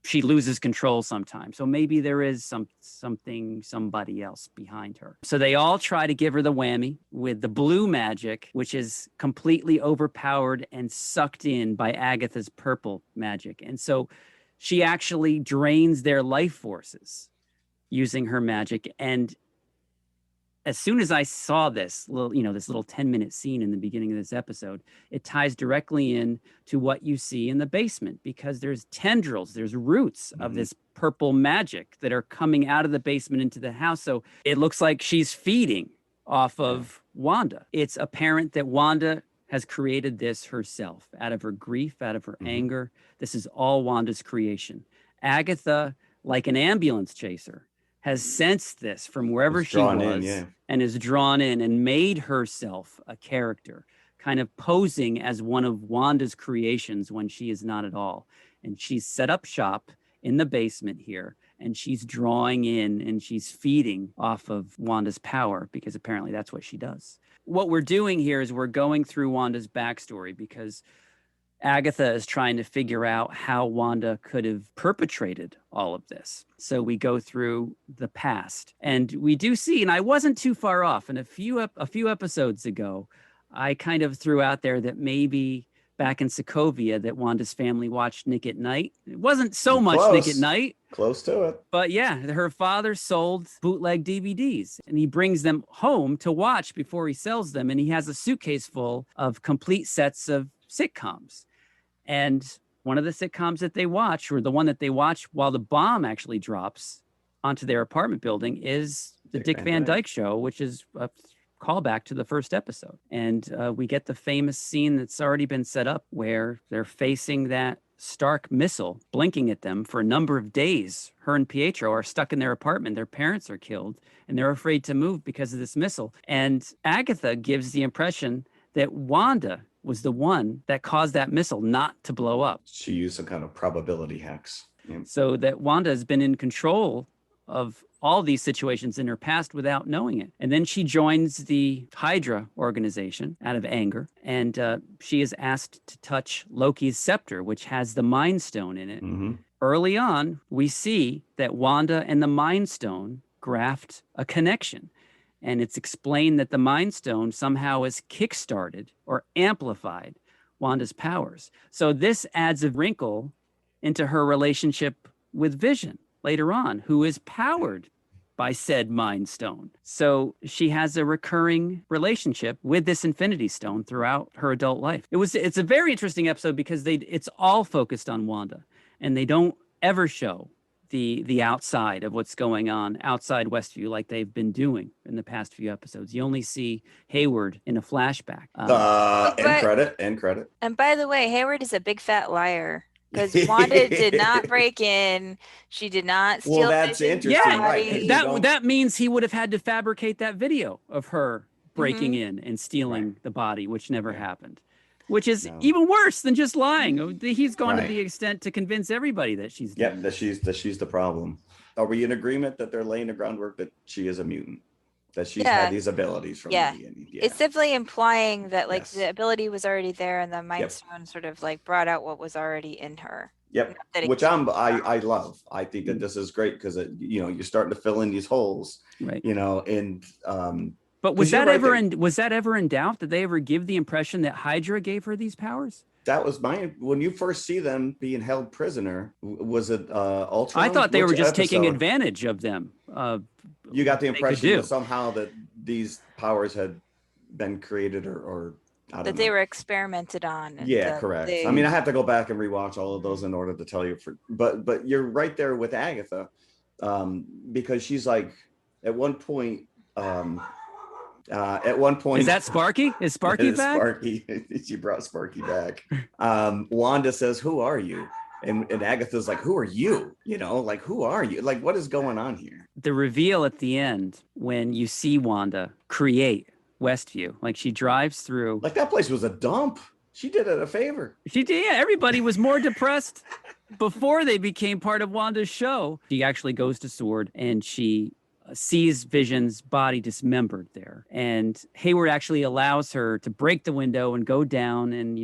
she loses control sometimes. So maybe there is somebody else behind her. So they all try to give her the whammy with the blue magic, which is completely overpowered and sucked in by Agatha's purple magic. And so she actually drains their life forces using her magic. And as soon as I saw this little 10-minute scene in the beginning of this episode, it ties directly in to what you see in the basement, because there's tendrils, there's roots of this purple magic that are coming out of the basement into the house. So it looks like she's feeding off of Wanda. It's apparent that Wanda has created this herself out of her grief, out of her anger. This is all Wanda's creation. Agatha, like an ambulance chaser, has sensed this from wherever she was and is drawn in and made herself a character, kind of posing as one of Wanda's creations when she is not at all. And she's set up shop in the basement here, and she's drawing in and she's feeding off of Wanda's power, because apparently that's what she does. What we're doing here is we're going through Wanda's backstory, because Agatha is trying to figure out how Wanda could have perpetrated all of this. So we go through the past, and we do see, and I wasn't too far off. And a few episodes ago, I kind of threw out there that maybe back in Sokovia that Wanda's family watched Nick at Night. It wasn't so much Nick at Night. Close to it. But yeah, her father sold bootleg DVDs, and he brings them home to watch before he sells them. And he has a suitcase full of complete sets of sitcoms. And one of the sitcoms that they watch, or the one that they watch while the bomb actually drops onto their apartment building, is the Dick Van Dyke Show, which is a callback to the first episode. And we get the famous scene that's already been set up where they're facing that Stark missile blinking at them for a number of days. Her and Pietro are stuck in their apartment. Their parents are killed, and they're afraid to move because of this missile. And Agatha gives the impression that Wanda was the one that caused that missile not to blow up. She used some kind of probability hacks. Yeah. So that Wanda has been in control of all these situations in her past without knowing it. And then she joins the Hydra organization out of anger, and she is asked to touch Loki's scepter, which has the Mind Stone in it. Early on, we see that Wanda and the Mind Stone graft a connection. And it's explained that the Mind Stone somehow has kickstarted or amplified Wanda's powers. So this adds a wrinkle into her relationship with Vision later on, who is powered by said Mind Stone. So she has a recurring relationship with this Infinity Stone throughout her adult life. It's a very interesting episode because it's all focused on Wanda, and they don't ever show the outside of what's going on outside Westview like they've been doing in the past few episodes. You only see Hayward in a flashback. End credit. And by the way, Hayward is a big fat liar, because Wanda did not break in. She did not steal. Well, that's Vision's interesting. body. Right. That means he would have had to fabricate that video of her breaking in and stealing the body, which never happened. Which is even worse than just lying. He's gone to the extent to convince everybody that she's dead. That she's the problem. Are we in agreement that they're laying the groundwork that she is a mutant? That she's had these abilities from the beginning? Yeah. It's definitely implying that the ability was already there, and the Mind Stone sort of brought out what was already in her. Which I love. I think that this is great because you're starting to fill in these holes. Right. But was that ever in doubt? Did they ever give the impression that Hydra gave her these powers? that was when you first see them being held prisoner, was it Ultron? I thought they were Which just taking episode? advantage of them. You got the they could impression do. that somehow that these powers had been created or I don't That know. they were experimented on. And Yeah, that correct. they- I mean, I have to go back and rewatch all of those in order to tell you. But you're right there with Agatha, because she's like at one point. Is that Sparky? Is Sparky back? Sparky. She brought Sparky back. Wanda says, "Who are you?" And Agatha's like, "Who are you? You know, like who are you? Like what is going on here?" The reveal at the end when you see Wanda create Westview, like she drives through. Like that place was a dump. She did it a favor. She did. Yeah, everybody was more depressed before they became part of Wanda's show. She actually goes to Sword and she sees Vision's body dismembered there. And Hayward actually allows her to break the window and go down and,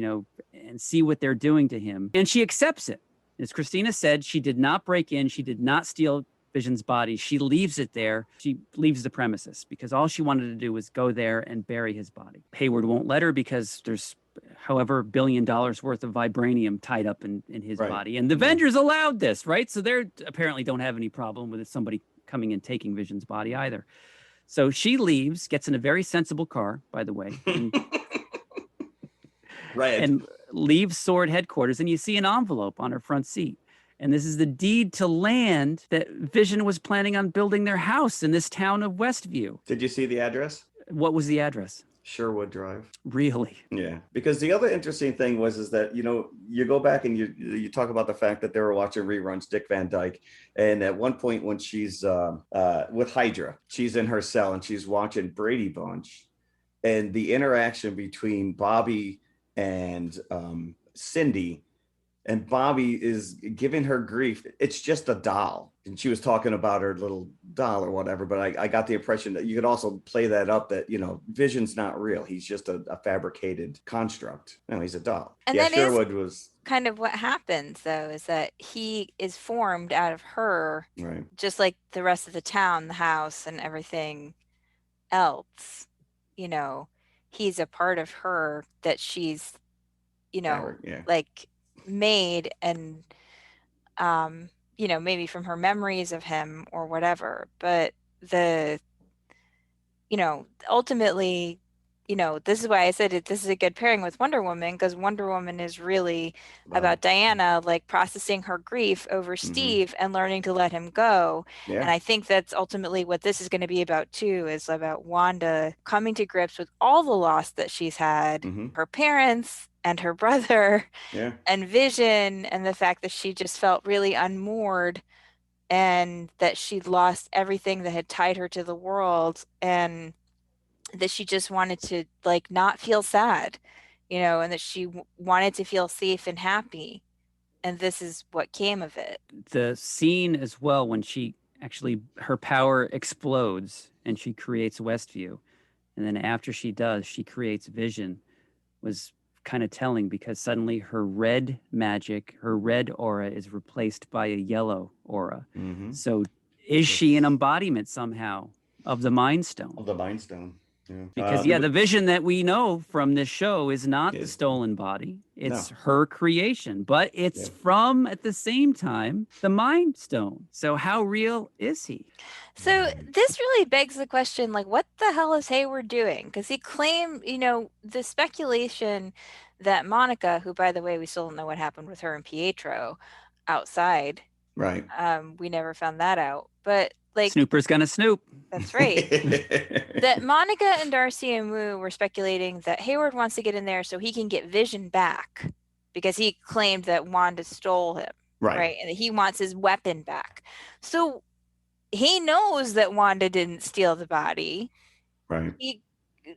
and see what they're doing to him. And she accepts it. As Christina said, she did not break in. She did not steal Vision's body. She leaves it there. She leaves the premises because all she wanted to do was go there and bury his body. Hayward won't let her because there's however $1 billion worth of vibranium tied up in his body. And the Avengers allowed this, right? So they apparently don't have any problem with somebody coming and taking Vision's body either. So she leaves, gets in a very sensible car, by the way. And, and leaves Sword headquarters. And you see an envelope on her front seat. And this is the deed to land that Vision was planning on building their house in this town of Westview. Did you see the address? What was the address? Sherwood Drive. Really? Yeah. Because the other interesting thing is that, you go back and you talk about the fact that they were watching reruns, Dick Van Dyke. And at one point when she's with Hydra, she's in her cell and she's watching Brady Bunch. And the interaction between Bobby and Cindy, and Bobby is giving her grief. It's just a doll. And she was talking about her little doll or whatever. But I got the impression that you could also play that up that, Vision's not real. He's just a fabricated construct. No, he's a doll. And yeah, that Sherwood was kind of what happens, though, is that he is formed out of her, right. Just like the rest of the town, the house and everything else. He's a part of her that she's, like made and maybe from her memories of him or whatever, but ultimately this is why I said this is a good pairing with Wonder Woman, because Wonder Woman is really about Diana like processing her grief over Steve and learning to let him go. And I think that's ultimately what this is going to be about too, is about Wanda coming to grips with all the loss that she's had, her parents and her brother and Vision, and the fact that she just felt really unmoored and that she'd lost everything that had tied her to the world, and that she just wanted to like not feel sad, and that she wanted to feel safe and happy. And this is what came of it. The scene as well, when her power explodes and she creates Westview. And then after she does, she creates Vision, was kind of telling, because suddenly her red magic, her red aura is replaced by a yellow aura. So is she an embodiment somehow of the Mind Stone? Of the Mind Stone. Yeah. Because the Vision that we know from this show is not the stolen body. It's her creation, but it's from, at the same time, the Mind Stone. So how real is he? So this really begs the question, like, what the hell is Hayward doing? Because he claimed, the speculation that Monica, who, by the way, we still don't know what happened with her and Pietro outside. Right. We never found that out. But like, Snooper's gonna snoop. That's right. That Monica and Darcy and Wu were speculating that Hayward wants to get in there so he can get Vision back, because he claimed that Wanda stole him. Right. And that he wants his weapon back. So he knows that Wanda didn't steal the body. Right.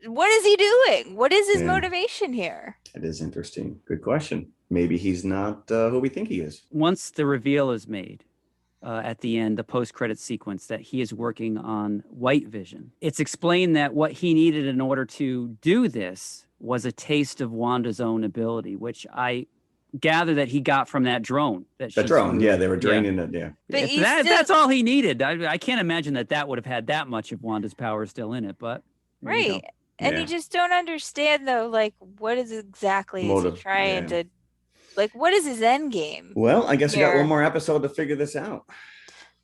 What is he doing? What is his motivation here? It is interesting. Good question. Maybe he's not who we think he is. Once the reveal is made, at the end, the post-credit sequence, that he is working on White Vision, it's explained that what he needed in order to do this was a taste of Wanda's own ability, which I gather that he got from that drone. They were draining it, But that's all he needed. I can't imagine that would have had that much of Wanda's power still in it, but... Right. And you just don't understand, though, like, what is exactly is he trying to Like, what is his end game? Well, I guess we got Here. one more episode to figure this out.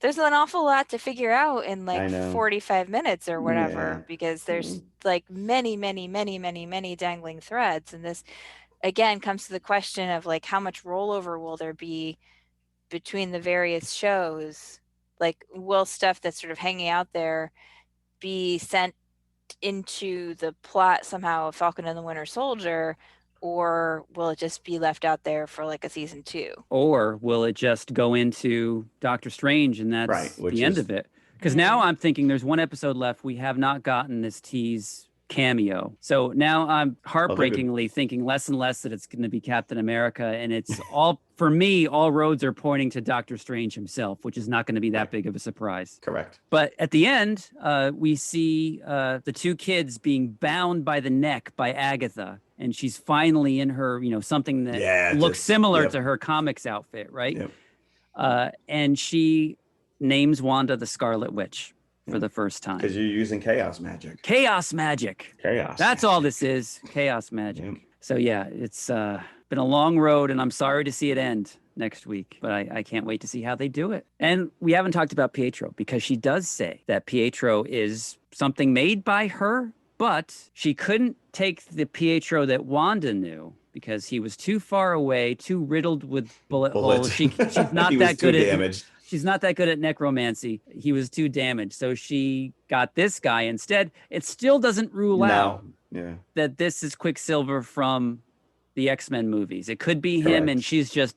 There's an awful lot to figure out in I like know. 45 minutes or whatever, Yeah. because there's like many dangling threads. And this, again, comes to the question of like, how much rollover will there be between the various shows? Like, will stuff that's sort of hanging out there be sent into the plot somehow of Falcon and the Winter Soldier, or will it just be left out there for like a season 2? Or will it just go into Doctor Strange and that's Right, which the end is- of it? Because now I'm thinking there's one episode left. We have not gotten this tease cameo. So now I'm heartbreakingly thinking less and less that it's going to be Captain America. And it's all, for me, all roads are pointing to Doctor Strange himself, which is not going to be that big of a surprise. Correct. But at the end, we see the two kids being bound by the neck by Agatha. And she's finally in her, something that looks similar to her comics outfit, right? Yep. And she names Wanda the Scarlet Witch for the first time. Because you're using chaos magic. Chaos magic. Chaos. That's all this is. Chaos magic. Yep. So yeah, it's been a long road, and I'm sorry to see it end next week, but I can't wait to see how they do it. And we haven't talked about Pietro, because she does say that Pietro is something made by her, but she couldn't take the Pietro that Wanda knew because he was too far away, too riddled with bullet holes. She's not He that was too good at damaged. She's not that good at necromancy. He was too damaged. So she got this guy instead. It still doesn't rule out that this is Quicksilver from the X-Men movies. It could be him, and she's just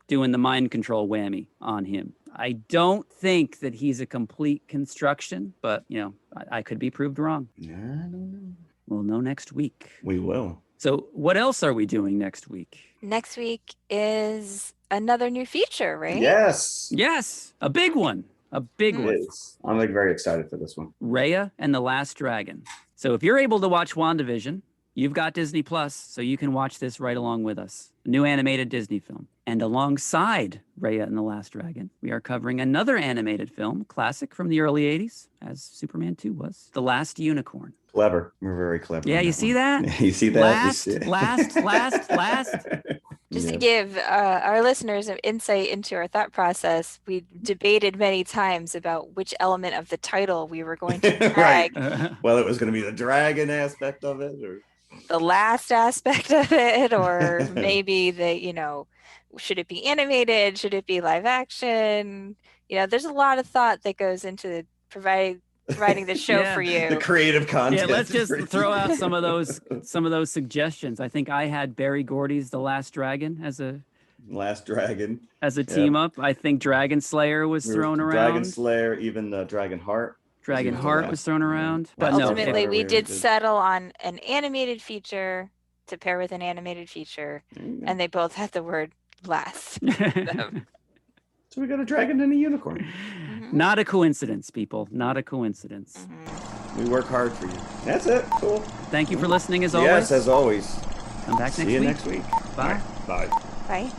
doing the mind control whammy on him. I don't think that he's a complete construction, but, I could be proved wrong. Yeah, I don't know. We'll know next week. We will. So what else are we doing next week? Next week is another new feature, right? Yes. Yes, a big one. A big It one. is. I'm very excited for this one. Raya and the Last Dragon. So if you're able to watch WandaVision, you've got Disney Plus, so you can watch this right along with us. A new animated Disney film. And alongside Raya and the Last Dragon, we are covering another animated film, classic from the early 80s, as Superman 2 was, The Last Unicorn. Clever. We're very clever. Yeah, on you that see one. that? You see that? Last. Just to give our listeners an insight into our thought process, we debated many times about which element of the title we were going to drag. Well, it was going to be the dragon aspect of it, or The last aspect of it, or maybe should it be animated? Should it be live action? There's a lot of thought that goes into providing the show for you. The creative content. Yeah, let's just throw out some of those suggestions. I think I had Barry Gordy's The Last Dragon as a team up. I think Dragon Slayer was thrown around. Dragon Slayer, even the Dragon Heart. Dragon Heart was thrown around. But ultimately, we did settle on an animated feature to pair with an animated feature, and they both had the word last. So we got a dragon and a unicorn. Mm-hmm. Not a coincidence, people. Not a coincidence. Mm-hmm. We work hard for you. That's it. Cool. Thank you for listening as always. Yes, as always. Come back See you next week. Bye. Bye. Bye.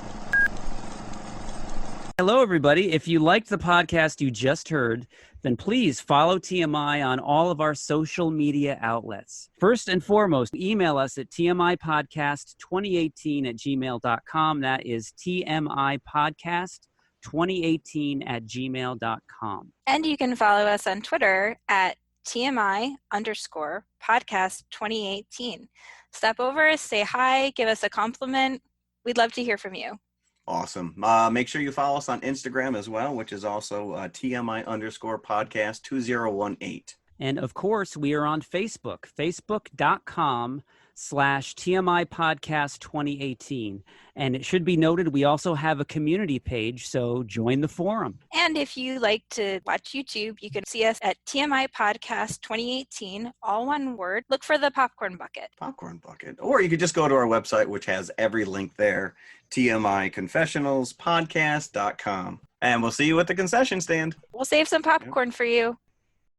Hello, everybody. If you liked the podcast you just heard, then please follow TMI on all of our social media outlets. First and foremost, email us at tmipodcast2018@gmail.com. That is tmipodcast2018@gmail.com. And you can follow us on Twitter at TMI_podcast2018. Stop over, say hi, give us a compliment. We'd love to hear from you. Awesome. Make sure you follow us on Instagram as well, which is also TMI_podcast2018. And of course, we are on Facebook, facebook.com/TMI Podcast 2018. And it should be noted, we also have a community page, so join the forum. And if you like to watch YouTube, you can see us at TMI Podcast 2018, all one word. Look for the popcorn bucket. Popcorn bucket. Or you could just go to our website, which has every link there, TMIConfessionalspodcast.com. And we'll see you at the concession stand. We'll save some popcorn for you.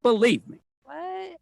Believe me. What?